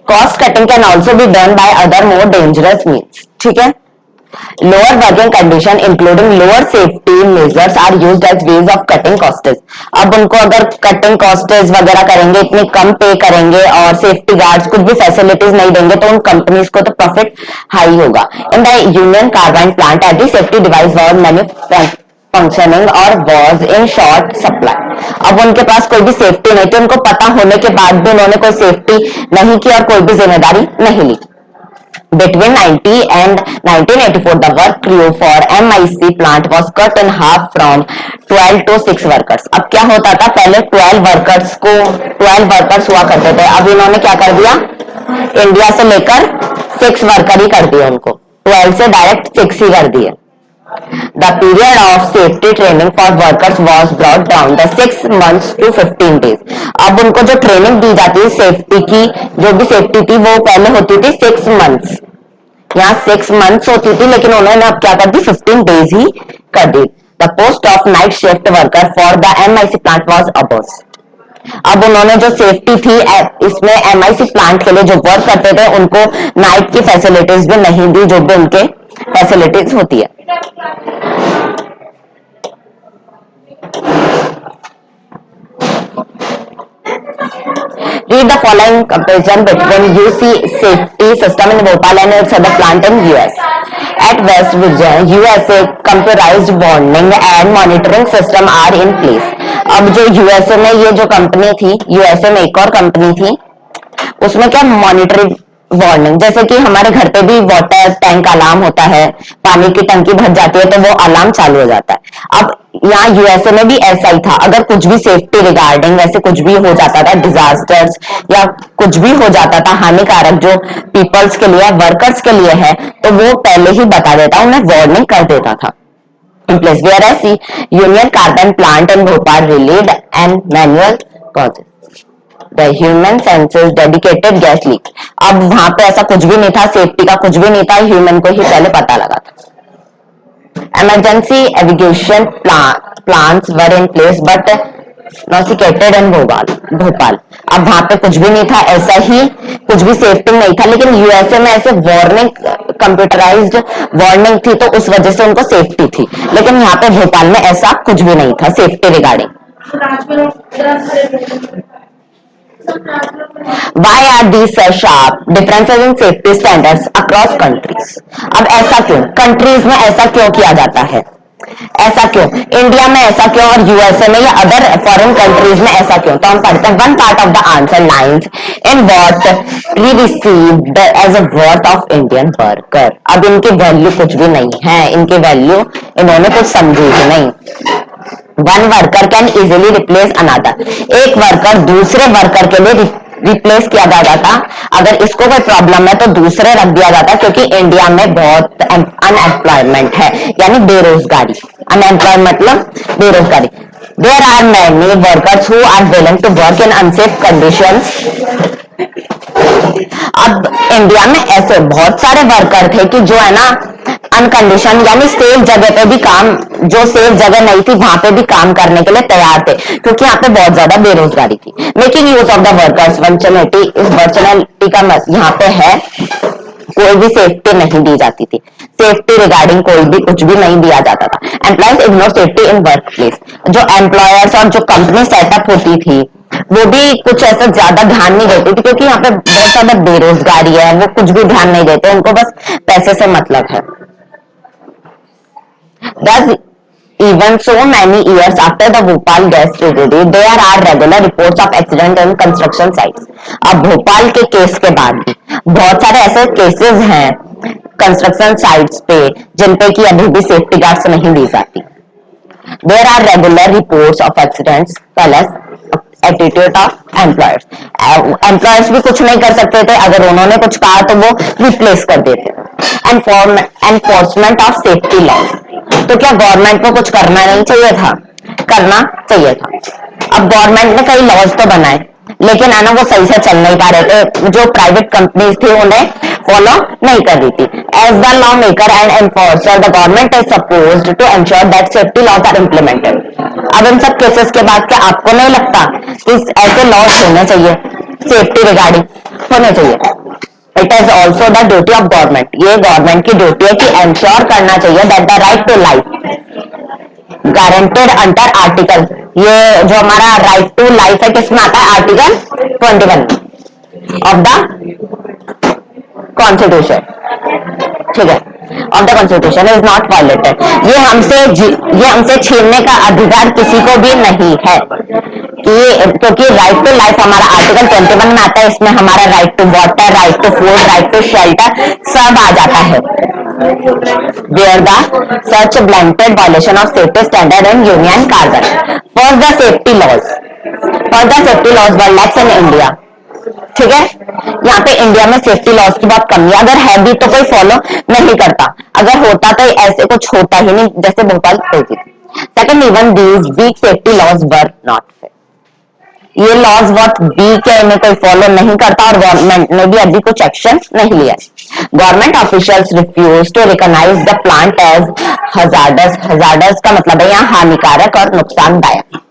Cost cutting can also be done by other more dangerous means. ठीक है, lower working condition including lower safety measures are used as ways of cutting costs. अब उनको अगर कटिंग कॉस्टेज वगैरह करेंगे, इतनी कम पे करेंगे और सेफ्टी गार्ड्स कुछ भी फैसिलिटीज नहीं देंगे, तो उन कंपनीज को तो प्रॉफिट हाई होगा। In the Union Carbine plant every safety device was manufactured functioning और वॉज इन शॉर्ट सप्लाई। अब उनके पास कोई भी सेफ्टी नहीं थी, उनको पता होने के बाद भी उन्होंने कोई सेफ्टी नहीं की और कोई भी जिम्मेदारी नहीं ली। Between 90 and 1984, the work crew for MIC plant was cut in half from 12 to 6 workers. अब क्या होता था, पहले 12 वर्कर्स हुआ करते थे, अब इन्होंने क्या कर दिया, इंडिया से लेकर 6 वर्कर ही कर दिए, उनको 12 से डायरेक्ट 6 ही कर दिए। The period of safety training for workers was brought down the 6 months to 15 days. अब उनको जो ट्रेनिंग दी जाती है सेफ्टी की, जो भी सेफ्टी थी वो पहले होती थी 6 मंथ्स, यहाँ 6 मंथ्स होती थी, लेकिन उन्होंने अब क्या कर दी, 15 डेज ही कर दी। The post of night shift worker for the MIC plant was abolished. अब उन्होंने जो सेफ्टी थी इसमें MIC प्लांट के लिए जो वर्क करते थे उनको नाइट की फैसिलिटीज भी नहीं दी, जो भी उनके फैसिलिटीज होती है। Read the following comparison between UC safety system in Bhopal and its other plant in US. At West Virginia, USA, computerized warning and monitoring system are in place. अब जो USA में ये जो कंपनी थी, USA में एक और company थी, उसमें क्या मॉनिटरिंग वार्निंग, जैसे कि हमारे घर पे भी वाटर टैंक अलार्म होता है, पानी की टंकी भर जाती है तो वो अलार्म चालू हो जाता है। अब यहाँ यूएसए में भी ऐसा ही था, अगर कुछ भी सेफ्टी रिगार्डिंग ऐसे कुछ भी हो जाता था, डिजास्टर्स या कुछ भी हो जाता था हानिकारक जो पीपल्स के लिए वर्कर्स के लिए है, तो वो पहले ही बता देता, उन्हें वार्निंग कर देता था। In place, whereas the Union Carbon plant in Bhopal relieved an manual process. The human senses dedicated gas leak. अब वहां पे ऐसा कुछ भी नहीं था, सेफ्टी का कुछ भी नहीं था, ह्यूमन को ही पहले पता लगा था। Emergency evacuation plants were in place but नॉसिकेटेड इन भोपाल। अब वहां पे कुछ भी नहीं था, ऐसा ही कुछ भी सेफ्टी नहीं था, लेकिन यूएसए में ऐसे वार्निंग कंप्यूटराइज्ड वार्निंग थी तो उस वजह से उनको सेफ्टी थी, लेकिन यहाँ पे भोपाल में ऐसा कुछ भी नहीं था safety regarding. Why are these sharp differences in safety standards across countries? अब ऐसा क्यों, कंट्रीज में ऐसा क्यों किया जाता है, ऐसा क्यों इंडिया में ऐसा क्यों और यूएसए में या अदर फॉरेन कंट्रीज में ऐसा क्यों? तो हम पढ़ते हैं, one part of the answer lies in what we received as a worth of Indian worker. अब इनकी वैल्यू कुछ भी नहीं है, इनकी वैल्यू इन्होंने कुछ समझी ही नहीं। One worker can easily replace another, एक वर्कर दूसरे वर्कर के लिए रिप्लेस किया जाता था, अगर इसको कोई प्रॉब्लम है तो दूसरे रख दिया जाता, क्योंकि इंडिया में बहुत अनएम्प्लॉयमेंट है, यानी बेरोजगारी। अनएम्प्लॉयमेंट मतलब बेरोजगारी। There are many workers who are willing to work in unsafe conditions. अब इंडिया में ऐसे बहुत सारे वर्कर थे कि जो है ना अनकंडीशन यानी सेफ जगह पे भी काम, जो सेफ जगह नहीं थी वहां पे भी काम करने के लिए तैयार थे, क्योंकि यहाँ पे बहुत ज्यादा बेरोजगारी थी। Making use of the workers virtuality, इस वर्चुअलिटी का यहाँ पे है कोई भी सेफ्टी नहीं दी जाती थी, सेफ्टी रिगार्डिंग कोई भी कुछ भी नहीं दिया जाता था। Employees ignore safety in work place, जो एम्प्लॉयर्स और जो कंपनी सेटअप होती थी वो भी कुछ ऐसा ज्यादा ध्यान नहीं देती थी, क्योंकि यहाँ पे बहुत ज्यादा बेरोजगारी है, वो कुछ भी ध्यान नहीं देते, उनको बस पैसे से मतलब है। Thus, even so many years after the Bhopal gas tragedy, there are regular reports of accident in construction sites. अब भोपाल के केस के बाद भी बहुत सारे ऐसे केसेस हैं कंस्ट्रक्शन साइट्स पे जिन पे कि अभी भी सेफ्टी गार्ड्स नहीं दी जाती। There are regular reports of accidents, plus attitude of employers, employers भी कुछ नहीं कर सकते थे, अगर उन्होंने कुछ कहा तो वो रिप्लेस कर देते। एनफोर्समेंट ऑफ सेफ्टी लॉज, तो क्या गवर्नमेंट को कुछ करना नहीं चाहिए था? करना चाहिए था। अब गवर्नमेंट ने कई लॉज तो बनाए, लेकिन है ना वो सही से चल नहीं पा रहे थे, जो प्राइवेट कंपनीज थी उन्हें फॉलो नहीं कर रही थी। As the law maker and enforcer the government is supposed to ensure that safety laws are implemented. अब इन सब केसेस के बाद क्या आपको नहीं लगता कि ऐसे लॉज होने चाहिए, सेफ्टी रिगार्डिंग होने चाहिए? It is also the duty of government, ये गवर्नमेंट की ड्यूटी है कि एंश्योर करना चाहिए that the right to life guaranteed under article, ये जो हमारा राइट टू लाइफ है किसमें आता है? आर्टिकल 21 ऑफ द कॉन्स्टिट्यूशन, ठीक है, of the constitution is not violated. ये हमसे छीनने का अधिकार किसी को भी नहीं है, क्योंकि राइट टू लाइफ हमारा आर्टिकल 21 में आता है, इसमें हमारा right to water, right to food, right to shelter सब आ जाता है। Where the such blanket violation of safety standard in Union Carbon for the safety laws were lax in India, ठीक है, यहाँ पे इंडिया में सेफ्टी लॉज की बहुत कमी है, अगर है भी तो कोई फॉलो नहीं करता, अगर होता तो ऐसे कुछ होता ही नहीं जैसे भोपाल होती थी। Second, even these weak safety laws were not fair, ये लॉज बहुत वीक है, इन्हें कोई फॉलो नहीं करता और गवर्नमेंट ने भी अभी कुछ एक्शन नहीं लिया। Government officials refuse to recognise the plant as hazardous, hazardous का मतलब है यहाँ हानिकारक और नुकसानदायक।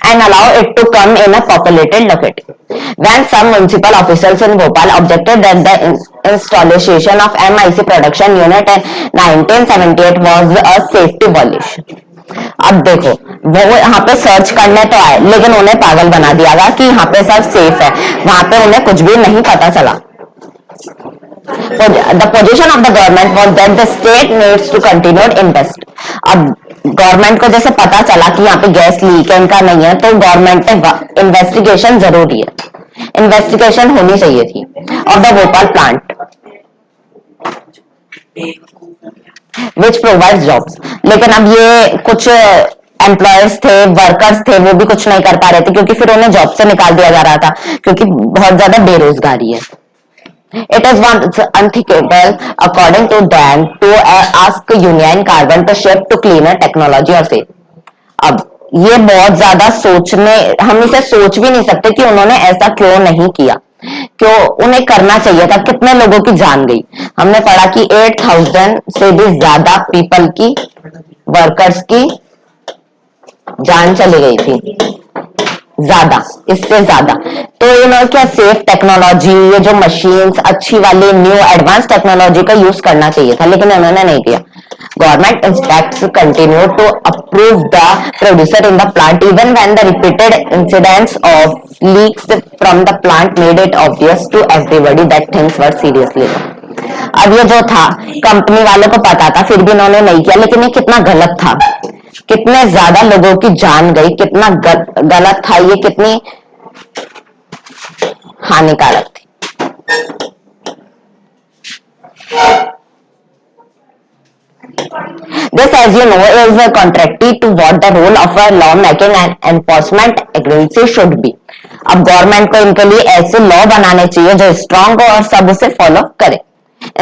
And allow it to come in a populated locality. When some municipal officials in Bhopal objected that the installation of MIC production unit in 1978 was a safety violation. अब देखो वो यहाँ पे सर्च करने तो आए, लेकिन उन्हें पागल बना दिया गया कि यहाँ पे सब सेफ है, वहां पे उन्हें कुछ भी नहीं पता चला। The position of the government was that the state needs to continue to invest. अब गवर्नमेंट को जैसे पता चला कि यहाँ पे गैस लीक है, इनका नहीं है, तो गवर्नमेंट ने इन्वेस्टिगेशन जरूरी है, इन्वेस्टिगेशन होनी चाहिए थी of the Bhopal plant which provides jobs. लेकिन अब ये कुछ एम्प्लॉयर्स थे, वर्कर्स थे, वो भी कुछ नहीं कर पा रहे थे, क्योंकि फिर उन्हें जॉब से निकाल दिया जा रहा था, क्योंकि बहुत ज्यादा बेरोजगारी है। It is once unthinkable, according to them, to ask Union Carbon to shift to cleaner technology और से। अब ये बहुत ज्यादा सोचने, हम इसे सोच भी नहीं सकते कि उन्होंने ऐसा क्यों नहीं किया, क्यों उन्हें करना चाहिए था। कितने लोगों की जान गई, हमने पढ़ा कि 8000 से भी ज्यादा पीपल की, वर्कर्स की जान चली गई थी, ज्यादा, इससे ज्यादा। तो इन्होंने क्या सेफ टेक्नोलॉजी, ये जो मशीन्स अच्छी वाली न्यू एडवांस टेक्नोलॉजी का यूज करना चाहिए था, लेकिन इन्होंने नहीं किया। Government inspects continue to approve the producer in the plant even when the repeated incidents of leaks from the plant made it obvious to everybody that things were seriously. अब ये जो था कंपनी वालों को पता था, फिर भी इन्होंने नहीं किया, लेकिन ये कितना गलत था, कितने ज्यादा लोगों की जान गई, कितना गलत था ये, कितनी हानिकारक थी। This, as you know, is contrary to what the role of a law-making and enforcement agency should be. अब गवर्नमेंट को इनके लिए ऐसे लॉ बनाने चाहिए जो स्ट्रांग हो और सब उसे फॉलो करे।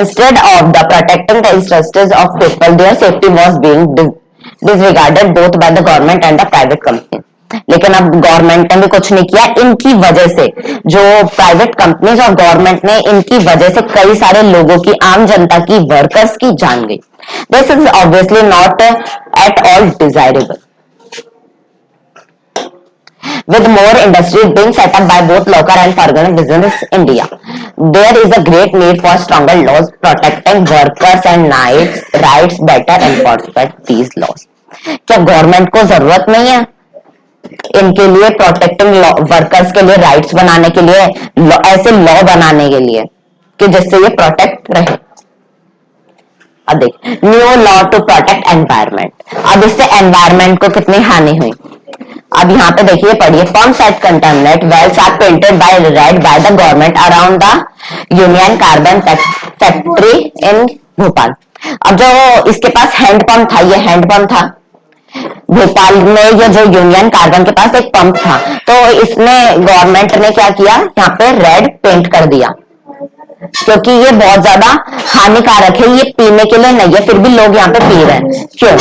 Instead of the protecting the interests of people, their safety was being disregarded both by the government and the private company. लेकिन अब गवर्नमेंट ने भी कुछ नहीं किया, इनकी वजह से जो प्राइवेट कंपनीज और गवर्नमेंट ने, इनकी वजह से कई सारे लोगों की, आम जनता की, वर्कर्स की जान गई। This is obviously not at all desirable. with more industries being set up by both local and foreign business in India. There is a great need for stronger laws protecting workers and rights, better enforcement these laws. क्या government को जरूरत नहीं है इनके लिए protecting workers के लिए rights बनाने के लिए ऐसे लॉ बनाने के लिए कि जिससे ये प्रोटेक्ट रहे? अब देख new law to protect environment. अब इससे एनवायरमेंट को कितनी हानि हुई? अब यहाँ पे देखिए पढ़िए pumps at contaminate wells are painted by red by the government around the Union Carbon factory in Bhopal. अब जो इसके पास हैंड पंप था, ये हैंड पंप था भोपाल में, ये जो यूनियन कार्बन के पास एक पंप था, तो इसने गवर्नमेंट ने क्या किया, यहाँ पे रेड पेंट कर दिया क्योंकि ये बहुत ज्यादा हानिकारक है, ये पीने के लिए नहीं है, फिर भी लोग यहाँ पे पी रहे हैं। क्यों?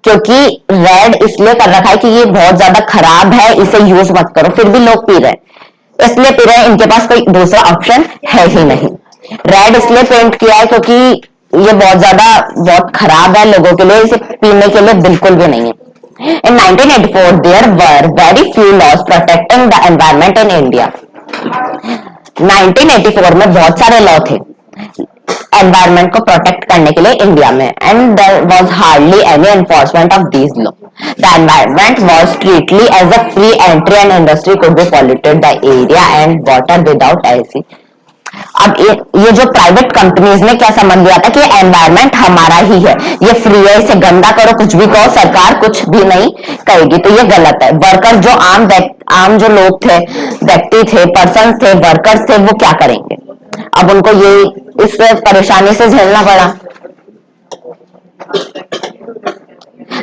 क्योंकि रेड इसलिए कर रखा है कि ये बहुत ज्यादा खराब है, इसे यूज मत करो, फिर भी लोग पी रहे हैं, इसलिए पी रहे हैं, इनके पास कोई दूसरा ऑप्शन है ही नहीं। रेड इसलिए पेंट किया है क्योंकि ये बहुत खराब है लोगों के लिए, इसे पीने के लिए बिल्कुल भी नहीं है। In 1984, there were very few laws protecting the environment in India. 1984 में बहुत सारे लॉ थे एनवायरमेंट को प्रोटेक्ट करने के लिए इंडिया में, and there was hardly any enforcement of these law. The environment was treated as a free entry and industry could be polluted the area and water without ऐसी। अब ये जो प्राइवेट कंपनीज ने क्या समझ लिया था कि एनवायरमेंट हमारा ही है, ये फ्री है, इसे गंदा करो, कुछ भी कहो, सरकार कुछ भी नहीं कहेगी, तो ये गलत है। वर्कर जो आम जो लोग थे, व्यक्ति थे, पर्सन थे, वर्कर्स थे, वो क्या करेंगे? अब उनको ये इस परेशानी से झेलना पड़ा।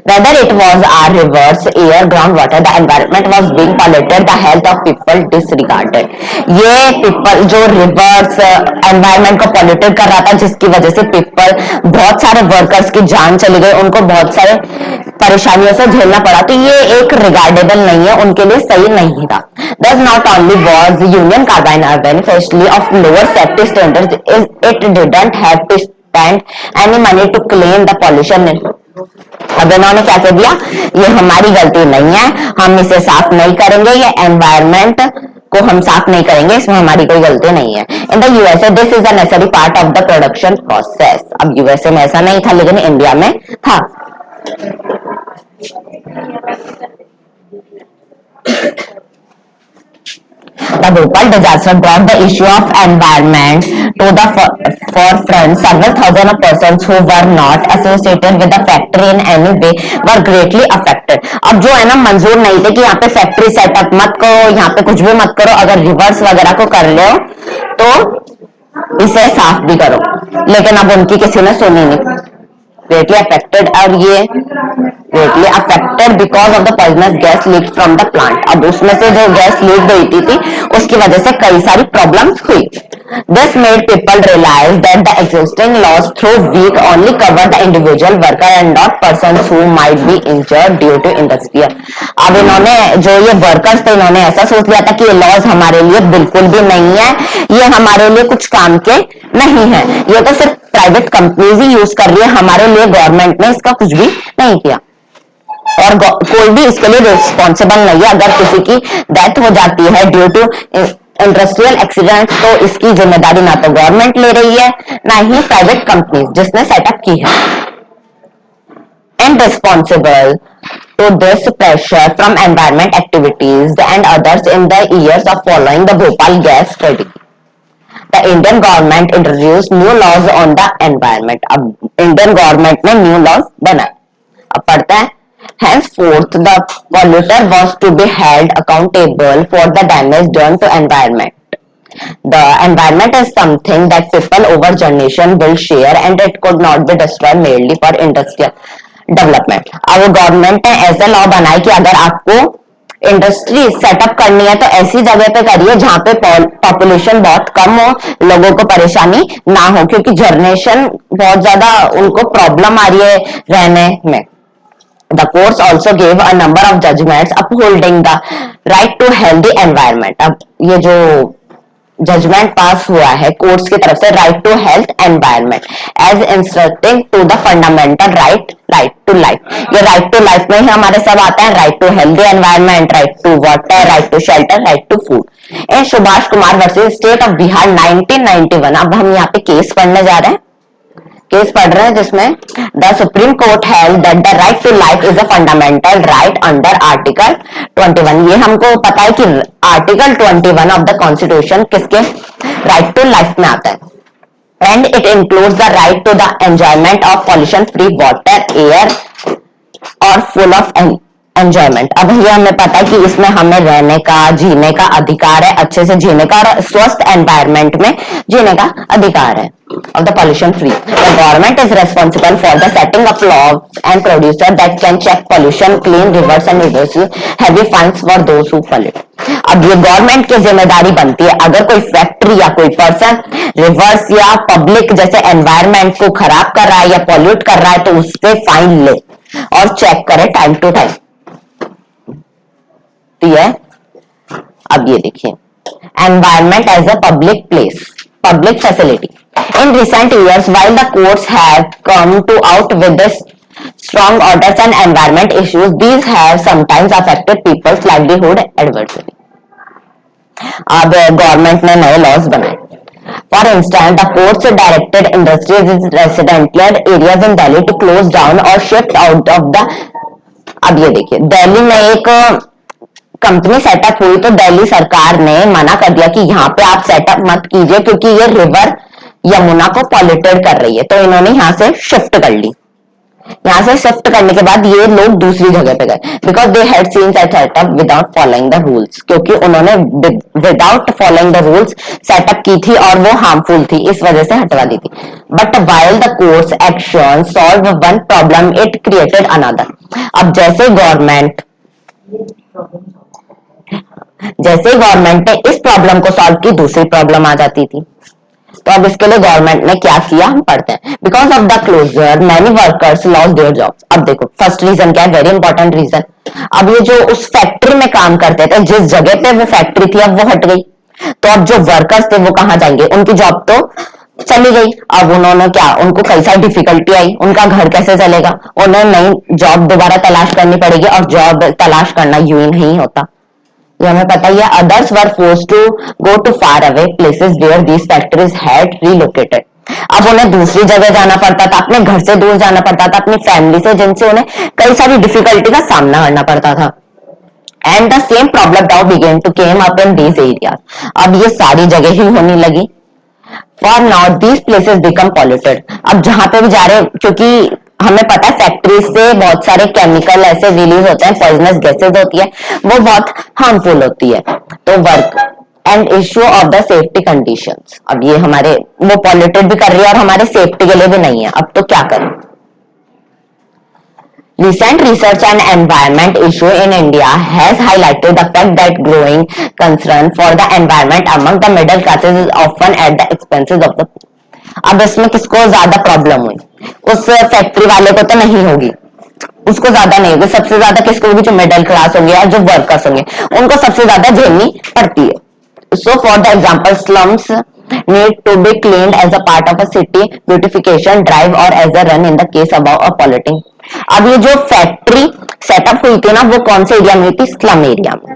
Whether it was our rivers, air, groundwater, the environment was being polluted, the health of people disregarded. ये people जो rivers, environment को polluted कर रहा था, जिसकी वजह से people बहुत सारे workers की जान चली गई, उनको बहुत सारे परेशानियों से झेलना पड़ा, तो ये एक regardable नहीं है, उनके लिए सही नहीं था। Thus not only was Union Carbide a beneficiary of lower safety standards, it didn't have to spend any money to clean the pollution. अब इन्होंने क्या कह दिया, ये हमारी गलती नहीं है, हम इसे साफ नहीं करेंगे, ये एनवायरमेंट को हम साफ नहीं करेंगे, इसमें हमारी कोई गलती नहीं है। In the USA this is a necessary part of the production process. अब यूएसए में ऐसा नहीं था, लेकिन इंडिया में था। The Bhopal disaster brought the issue of environment to the forefront. Several thousand of persons who were not associated with the factory in any way were greatly affected. अब जो है ना मंजूर नहीं थे कि यहाँ पे फैक्ट्री सेटअप मत करो, यहाँ पे कुछ भी मत करो, अगर रिवर्स वगैरह को कर लो तो इसे साफ भी करो, लेकिन अब उनकी किसी ने सुनी नहीं। greatly affected और ये greatly affected because of the poisonous gas leaked from the plant। अब उसमें से जो गैस लीक गई थी उसकी वजह से कई सारी प्रॉब्लम्स हुई। This made people realize that the existing laws through weak only cover the individual worker and not persons who might be injured due to industrial। अब इन्होंने जो ये वर्कर्स थे, इन्होंने ऐसा सोच लिया था कि ये लॉज हमारे लिए बिल्कुल भी नहीं है, ये हमारे लिए कुछ काम के नहीं है, ये तो सिर्फ प्राइवेट कंपनीज ही यूज कर रही है, हमारे लिए गवर्नमेंट ने इसका कुछ भी नहीं किया और कोई भी इसके लिए रिस्पॉन्सिबल नहीं है। अगर किसी की डेथ हो जाती है ड्यू टू इंडस्ट्रियल एक्सीडेंट तो इसकी जिम्मेदारी ना तो गवर्नमेंट ले रही है ना ही प्राइवेट कंपनीज जिसने सेटअप की है। And responsible to this pressure from environment activities and others in the years of following the Bhopal gas tragedy, the Indian government introduced new laws on the environment। अब Indian government ने new laws बनाए। अब पढ़ते हैं henceforth the polluter was to be held accountable for the damage done to environment। The environment is something that people over generation will share and it could not be destroyed merely for industrial development. अब government ने ऐसा law बनाया कि अगर आपको industry setup करनी है तो ऐसी जगह पे करिए जहां पे पॉपुलेशन बहुत कम हो, लोगों को परेशानी ना हो, क्योंकि जनरेशन बहुत ज्यादा उनको प्रॉब्लम आ रही है रहने में। The courts also gave a number of judgments upholding the right to healthy environment। अब ये जो जजमेंट पास हुआ है कोर्ट्स की तरफ से, right to health environment as instructing to the fundamental right to life. ये राइट टू लाइफ में ही हमारे सब आता है, right to healthy environment, right to water, right to shelter, right to food. In Subhash Kumar versus state of Bihar 1991। अब हम यहाँ पे केस पढ़ने जा रहे हैं, केस पढ़ रहे हैं जिसमें the supreme court held that the right to life is a fundamental right under article 21। ये हमको पता है कि आर्टिकल 21 ऑफ द कॉन्स्टिट्यूशन किसके राइट टू लाइफ में आता है, and it includes the right to the enjoyment of pollution free water, air और फुल ऑफ एंजॉयमेंट। अब ये हमें पता है कि इसमें हमें रहने का, जीने का अधिकार है, अच्छे से जीने का और स्वस्थ एनवायरमेंट में जीने का अधिकार है of the pollution free. The government is responsible for the setting of laws and producer that can check pollution, clean rivers and reverse heavy fines for those who pollute. अब ये गवर्नमेंट की जिम्मेदारी बनती है, अगर कोई फैक्ट्री या कोई पर्सन रिवर्स या पब्लिक जैसे एनवायरमेंट को खराब कर रहा है या पॉल्यूट कर रहा है तो उस पे फाइन ले और चेक करे टाइम टू टाइम। ठीक है, अब ये देखिए, environment as a public place, public facility. In recent years, while the courts have come to out with this strong orders and environment issues, these have sometimes affected people's livelihood adversely. अब government ने नए laws बनाए। For instance, the courts directed industries in residential areas in Delhi to close down or shift out of the। अब ये देखिए, दिल्ली में एक company setup हुई तो दिल्ली सरकार ने मना कर दिया कि यहाँ पे आप सेटअप मत कीजिए क्योंकि ये रिवर यमुना को पॉल्यूटेड कर रही है, तो इन्होंने यहाँ से शिफ्ट कर ली। यहाँ से शिफ्ट करने के बाद ये लोग दूसरी जगह पे गए because they had seen that setup without following the rules, क्योंकि उन्होंने without following the rules setup की थी और वो हार्मफुल थी, इस वजह से हटवा दी थी। But while the courts action solve one problem it created another. अब जैसे गवर्नमेंट ने इस प्रॉब्लम को सॉल्व की, दूसरी प्रॉब्लम आ जाती थी। तो अब इसके लिए गवर्नमेंट ने क्या किया हम पढ़ते हैं। Because of the closure many workers lost their jobs. अब देखो फर्स्ट रीजन क्या है, वेरी इंपॉर्टेंट रीजन। अब ये जो उस फैक्ट्री में काम करते थे, जिस जगह पे वो फैक्ट्री थी अब वो हट गई, तो अब जो वर्कर्स थे वो कहाँ जाएंगे, उनकी जॉब तो चली गई। अब उन्होंने क्या, उनको कई सारी डिफिकल्टी आई, उनका घर कैसे चलेगा, उन्हें नई जॉब दोबारा तलाश करनी पड़ेगी और जॉब तलाश करना यूं ही नहीं होता, ये हमें पता ही है। Others were forced to go to far away places where these factories had relocated. अब उन्हें दूसरी जगह जाना पड़ता था, अपने घर से दूर जाना पड़ता था, अपनी फैमिली से, जिनसे उन्हें कई सारी डिफिकल्टी का सामना करना पड़ता था। And the same problem now begin to came up in these areas. अब ये सारी जगह ही होने लगी। For now these places become polluted. अब जहां पे भी जा रहे, क्योंकि हमें पता है फैक्ट्री से बहुत सारे केमिकल ऐसे रिलीज होते हैं, पॉइजनस गैसेज होती है, वो बहुत हार्मफुल होती है। तो work and issue of the safety conditions. अब ये हमारे वो पॉल्यूटेड भी कर रही है और हमारे सेफ्टी के लिए भी नहीं है, अब तो क्या करें। Recent research on environment issue in India has highlighted the fact that growing concern for the environment among the middle classes is often at the expenses of the poor. अब इसमें किसको ज्यादा प्रॉब्लम हुई, उस फैक्ट्री वाले को तो नहीं होगी, उसको ज्यादा नहीं होगी, सबसे ज्यादा किसको होगी, जो मिडिल क्लास होंगे या जो वर्कर्स होंगे, उनको सबसे ज्यादा झेलनी पड़ती है। So for the example slums need to be cleaned as a part of a city beautification drive or as a run in the case about a polluting। अब ये जो फैक्ट्री सेटअप हुई थी ना, वो कौन से एरिया में हुई थी, स्लम एरिया में,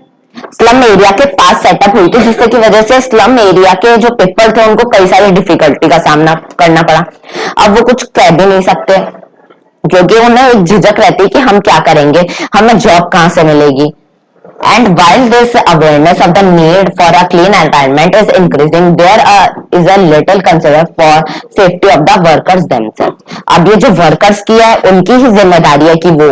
स्लम एरिया के पास सेटअप हुई थी, जिससे की वजह से स्लम एरिया के जो पीपल थे उनको कई सारी डिफिकल्टी का सामना करना पड़ा। अब वो कुछ कह भी नहीं सकते क्योंकि उन्हें एक झिझक रहती है कि हम क्या करेंगे, हमें जॉब कहां से मिलेगी। And while this awareness of the need for a clean environment is increasing, there is a little concern for safety of the workers themselves। अब ये जो वर्कर्स की है उनकी ही जिम्मेदारी है कि वो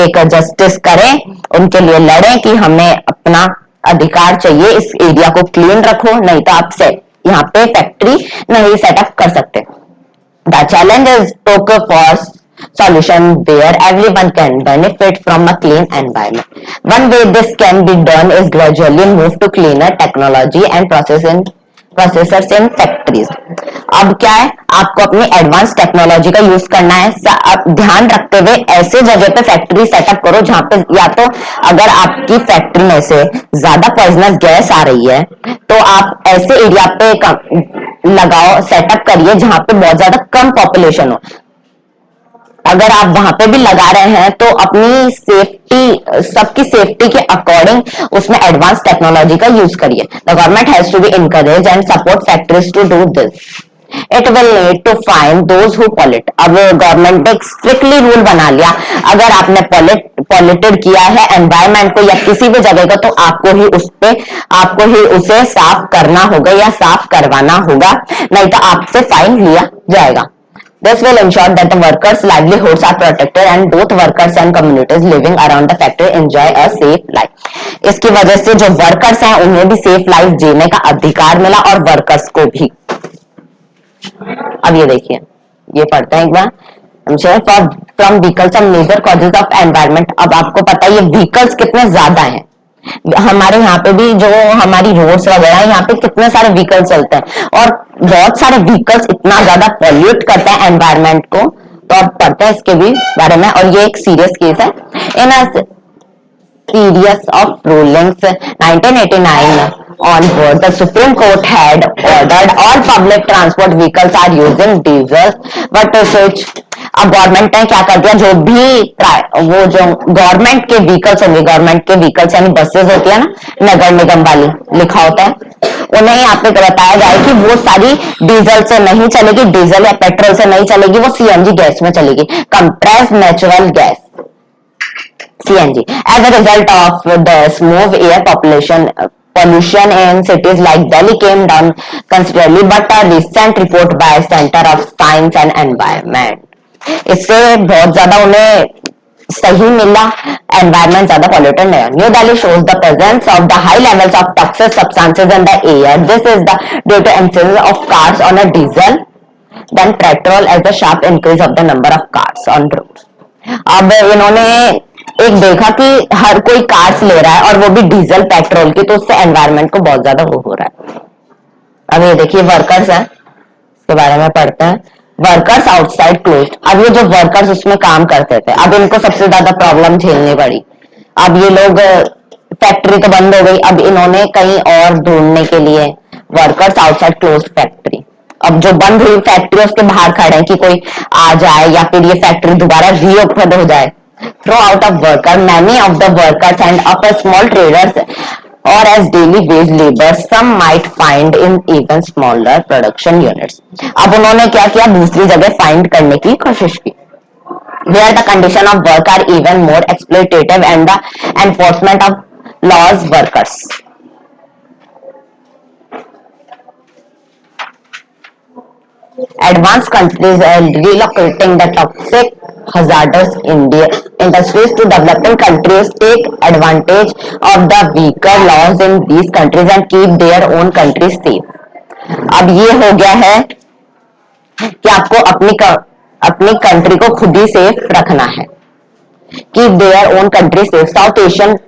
एक जस्टिस करें, उनके लिए लड़ें कि हमें अपना अधिकार चाहिए, इस एरिया को क्लीन रखो, नहीं तो आप से यहाँ पे फैक्ट्री नहीं सेटअप कर सकते। The challenge is took for solution where everyone can benefit from a clean environment. One way this can be done is gradually move to cleaner technology and processors in factories. अब क्या है, आपको अपनी advance technology का use करना है। अब ध्यान रखते हुए ऐसे जगह पे फैक्ट्री सेटअप करो जहां पे या तो अगर आपकी फैक्ट्री में से ज्यादा पॉइजनस गैस आ रही है तो आप ऐसे एरिया पे लगाओ, सेटअप करिए जहां पे बहुत ज्यादा कम पॉपुलेशन हो। अगर आप वहां पे भी लगा रहे हैं तो अपनी सेफ्टी, सबकी सेफ्टी के अकॉर्डिंग उसमें एडवांस टेक्नोलॉजी का यूज करिए। The government has to be encourage and support factories to do this. It will need to fine those who pollute. अब गवर्नमेंट ने स्ट्रिक्टली रूल बना लिया, अगर आपने पॉल्यूटेड किया है एनवायरमेंट को या किसी भी जगह को तो आपको ही उसे साफ करना होगा या साफ करवाना होगा, नहीं तो आपसे फाइन लिया जाएगा। This will ensure that the workers' livelihoods are protected and both workers and communities living around the factory enjoy a safe life. इसकी वजह से जो वर्कर्स हैं उन्हें भी सेफ लाइफ जीने का अधिकार मिला और वर्कर्स को भी। अब ये देखिए, ये पढ़ते हैं एक बार। From vehicles and major causes of environment. अब आपको पता है ये व्हीकल्स कितने ज्यादा हैं, हमारे यहाँ पे भी जो हमारी रोड्स वगैरह है यहाँ पे कितने सारे व्हीकल चलते हैं और बहुत सारे व्हीकल्स इतना ज्यादा पॉल्यूट करते हैं एनवायरमेंट को। तो अब पढ़ते हैं इसके भी बारे में, और ये एक सीरियस केस है। In a series of rulings 1989 onward, the Supreme Court had ordered all public transport vehicles are using diesel, but switch। अब गवर्नमेंट ने क्या कर दिया, जो भी वो जो गवर्नमेंट के व्हीकल्स होंगे, गवर्नमेंट के व्हीकल्स यानी बसेस होती है ना, नगर निगम वाली लिखा होता है, उन्हें यहाँ पे बताया जाए कि वो सारी डीजल से नहीं चलेगी, डीजल या पेट्रोल से नहीं चलेगी, वो सीएनजी गैस में चलेगी, compressed natural gas CNG। As a result of this move, air pollution in cities like Delhi came down considerably, but a recent report by Center of Science and Environment, इससे बहुत ज्यादा उन्हें सही मिला, environment ज्यादा polluted नहीं है। New Delhi shows the presence of the high levels of toxic substances in the air. This is due to emphasis of cars on a diesel than petrol as a sharp increase of the number of cars on roads। अब इन्होंने एक देखा कि हर कोई cars ले रहा है और वो भी डीजल पेट्रोल की, तो उससे एनवायरमेंट को बहुत ज्यादा वो हो रहा है। अब ये देखिए वर्कर्स हैं, इसके बारे में पढ़ते हैं। Workers outside closed. अब ये जो वर्कर्स उसमें काम करते थे, अब इनको सबसे ज्यादा प्रॉब्लम झेलनी पड़ी। अब ये लोग, फैक्ट्री तो बंद हो गई, अब इन्होंने कहीं और ढूंढने के लिए वर्कर्स आउटसाइड क्लोज्ड फैक्ट्री। अब जो बंद हुई फैक्ट्री उसके बाहर खड़े हैं कि कोई आ जाए या फिर ये फैक्ट्री दोबारा रीओपन हो जाए। Throw out of worker, many of the workers and of a small traders or as daily wage labor, some might find in even smaller production units। अब उन्होंने क्या किया, दूसरी जगह फाइंड करने की कोशिश की, where the condition of work are even more exploitative and the enforcement of laws workers। Advanced countries are relocating the toxic hazardous industries to developing countries take advantage of the weaker laws in these countries and keep their own countries safe। अब ये हो गया है कि आपको अपनी country को खुद ही सेफ रखना है। Keep their own country safe. South Asian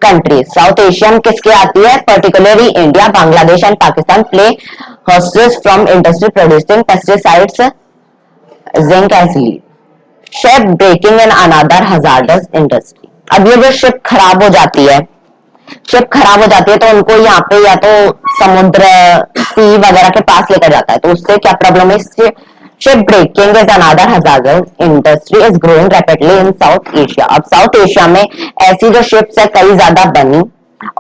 countries, south Asian किसके आती है, particularly India, Bangladesh and Pakistan play hostage from industry producing pesticides zinc as lead. Ship breaking in another hazardous industry. अब ये जो शिप खराब हो जाती है, तो उनको यहाँ पे या तो समुद्र, सी वगैरह के पास लेकर जाता है, तो उससे क्या प्रॉब्लम है, ship breaking is another hazardous industry is growing rapidly in south Asia. अब साउथ एशिया में ऐसी जो शिप्स है कई ज्यादा बनी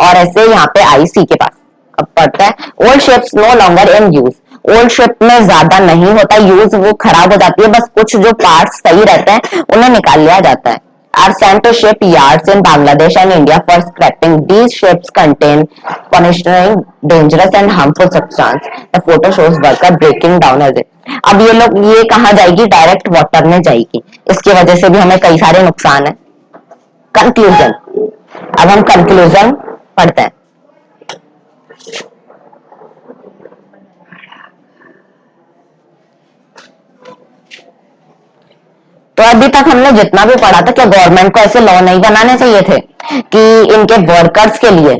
और ऐसे यहाँ पे आई सी के पास। अब पढ़ता है, old ships no longer in use. Old ship में ज्यादा नहीं होता यूज, वो खराब हो जाती है, बस कुछ जो पार्ट्स सही रहते हैं उन्हें निकाल लिया जाता है। Are sent to ship yards in Bangladesh and India for scrapping. These ships contain polluting, dangerous and harmful substance। The photo shows worker breaking down as it। अब ये लोग, ये कहाँ जाएगी, डायरेक्ट वाटर में जाएगी, इसकी वजह से भी हमें कई सारे नुकसान है। कंक्लूजन। अब हम कंक्लूजन पढ़ते हैं। तो अभी तक हमने जितना भी पढ़ा था, क्या गवर्नमेंट को ऐसे लॉ नहीं बनाने चाहिए थे कि इनके वर्कर्स के लिए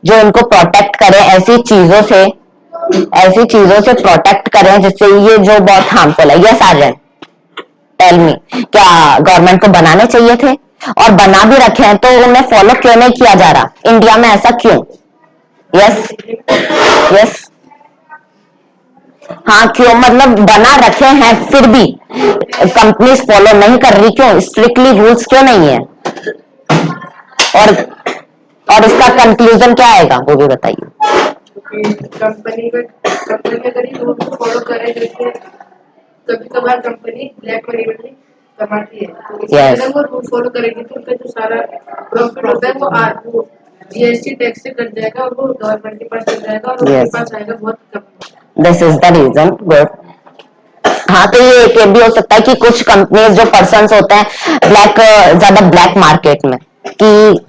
जो इनको प्रोटेक्ट करे ऐसी चीजों से ऐसी चीजों से प्रोटेक्ट करें जिससे ये जो बहुत हार्मफुल है। यस आर्यन, टेल मी, क्या गवर्नमेंट को बनाने चाहिए थे? और बना भी रखे हैं तो उन्हें फॉलो क्यों नहीं किया जा रहा इंडिया में, ऐसा क्यों? यस यस, हाँ क्यों, मतलब बना रखे हैं फिर भी कंपनीज फॉलो नहीं कर रही, क्यों? स्ट्रिक्टली रूल्स क्यों नहीं है? और और इसका कंक्लूजन क्या आएगा वो भी बताइए। कंपनी अगर ये रूल को फॉलो करे, जैसे कभी कभार कंपनी ब्लैक मनी में कमाती है, तो इसलिए Yes. अगर वो रूल फॉलो करेगी तो उनका जो सारा प्रॉफिट होता है वो जीएसटी टैक्स से कट जाएगा और वो गवर्नमेंट के पास चल जाएगा और Yes. उनके पास आएगा बहुत कम। This is the reason, good. हाँ, तो ये भी हो सकता है कि कुछ कंपनीज जो पर्सन्स होते हैं ज्यादा ब्लैक मार्केट में कि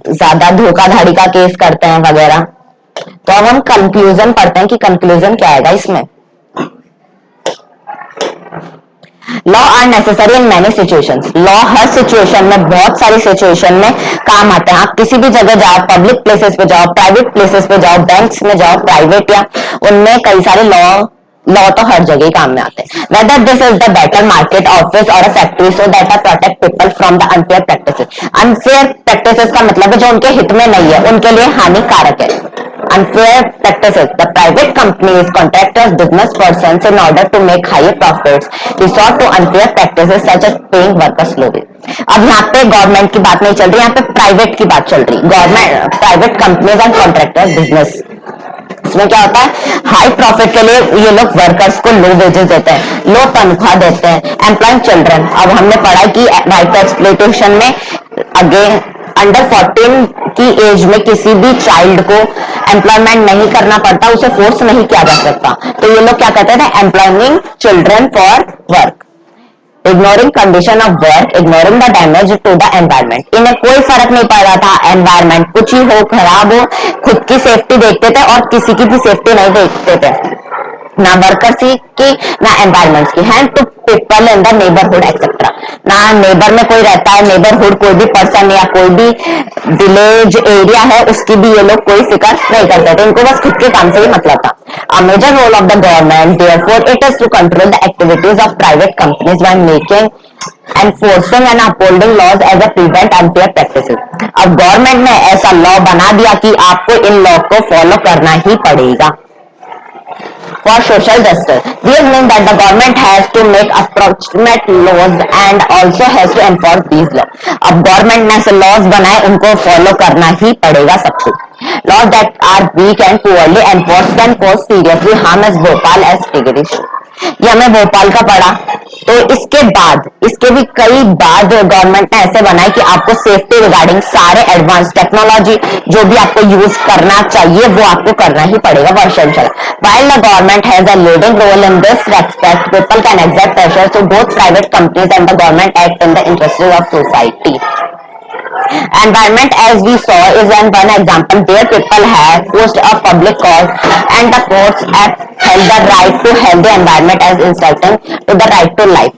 ज्यादा धोखाधड़ी का केस करते हैं वगैरह। तो अब हम कंक्लूजन पढ़ते हैं कि कंक्लूजन क्या आएगा इसमें। Law are necessary in many situations. Law हर सिचुएशन में, बहुत सारी सिचुएशन में काम आते हैं। आप किसी भी जगह जाओ, पब्लिक प्लेसेस पे जाओ, प्राइवेट प्लेसेस पे जाओ, बैंक्स में जाओ, प्राइवेट या उनमें कई सारे लॉ तो हर जगह काम में आते हैं। Whether this is the better market, office और a factory so that are protect people from the unfair practices. Unfair practices का मतलब है जो उनके हित में नहीं है, उनके लिए हानिकारक है। Unfair practices. The private companies, contractors, business persons, in order to make higher profits, resort to unfair practices such as paying workers low wage. अब यहाँ पे गवर्नमेंट की बात नहीं चल रही, यहाँ पे प्राइवेट की बात चल रही। Government, private companies and contractors business, इसमें क्या होता है, हाई प्रॉफिट के लिए ये लोग वर्कर्स को लो वेजेस देते हैं, लो तनख्वाह देते हैं, एम्प्लॉइंग चिल्ड्रन। अब हमने पढ़ा कि राइट एक्सप्लॉयटेशन में अगेन अंडर 14 की एज में किसी भी चाइल्ड को एम्प्लॉयमेंट नहीं करना पड़ता, उसे फोर्स नहीं किया जा सकता। तो ये लोग क्या कहते थे, employing children for work, ignoring condition of work, ignoring the damage to the environment. इन्हें कोई फर्क नहीं पड़ रहा था, एनवायरमेंट कुछ ही हो, खराब हो, खुद की सेफ्टी देखते थे और किसी की भी सेफ्टी नहीं देखते थे, ना वर्कर्स की ना एनवायरमेंट की। Hand to people in the neighbourhood etcetera, ना नेबर में कोई रहता है, नेबरहुड कोई भी पर्सन या कोई भी विलेज एरिया है उसकी भी ये लोग कोई फिक्र नहीं करते थे, इनको बस खुद के काम से ही मतलब था। A major role of the government, therefore, it is to control the activities of private companies by making, enforcing and upholding laws as a prevent unfair practices. अब गवर्नमेंट ने ऐसा लॉ बना दिया कि आपको इन लॉ को follow करना ही पड़ेगा। For social justice, these mean that the government has to make approximate laws and also has to enforce these laws. अब गवर्नमेंट ने ऐसे लॉज बनाए, उनको फॉलो करना ही पड़ेगा सबको। Laws that are weak and poorly enforced can cause seriously harm as Bhopal as figure show. ये हमें भोपाल का पढ़ा। तो इसके भी कई बाद गवर्नमेंट ने ऐसे बनाए कि आपको सेफ्टी रिगार्डिंग सारे एडवांस टेक्नोलॉजी जो भी आपको यूज करना चाहिए वो आपको करना ही पड़ेगा वर्षांशल। While the government has a leading role in this respect, people can exert pressure to both private companies and the government act in the interests of society. Environment, as we saw, is one example where people have posed a public cause and the courts have held the right to healthy environment as insulting to the right to life.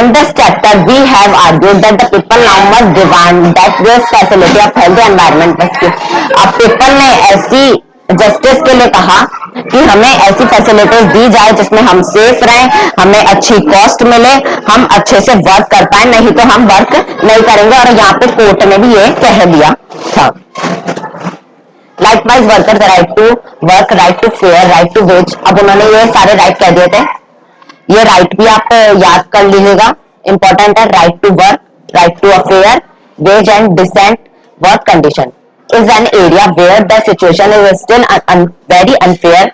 In this chapter, we have argued that the people now must demand that this facility of healthy environment must be. अब people ने ऐसी justice के लिए कहा कि हमें ऐसी facilities दी जाए जिसमें हम सेफ रहें, हमें अच्छी कॉस्ट मिले, हम अच्छे से वर्क कर पाए, नहीं तो हम वर्क नहीं करेंगे। और यहाँ पे कोर्ट ने भी ये कह दिया था। Likewise workers right to work, right to fair, right to wage. अब उन्होंने ये सारे राइट कह दिए थे, ये राइट भी आप याद कर लीजिएगा, इंपॉर्टेंट है। Right to work, right to a fair wage and decent work condition is an area where the situation is still very unfair,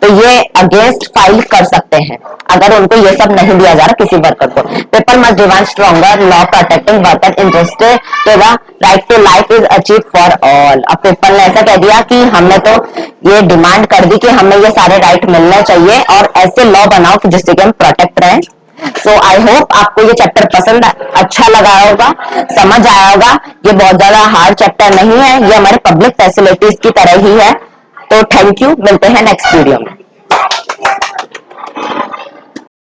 तो ये अगेंस्ट फाइल कर सकते हैं अगर उनको ये सब नहीं दिया जा रहा किसी वर्कर को। People must demand stronger law protecting worker interest तो the right to life is achieve for all. अब पीपल ने ऐसा कह दिया कि हमने तो ये डिमांड कर दी कि हमें ये सारे राइट मिलने चाहिए और ऐसे लॉ बनाओ कि जिससे कि हम प्रोटेक्ट रहें। सो आई होप आपको ये चैप्टर पसंद अच्छा लगा होगा, समझ आया होगा। ये बहुत ज्यादा हार्ड चैप्टर नहीं है, ये हमारे पब्लिक फैसिलिटीज की तरह ही है। तो थैंक यू, मिलते हैं नेक्स्ट वीडियो में।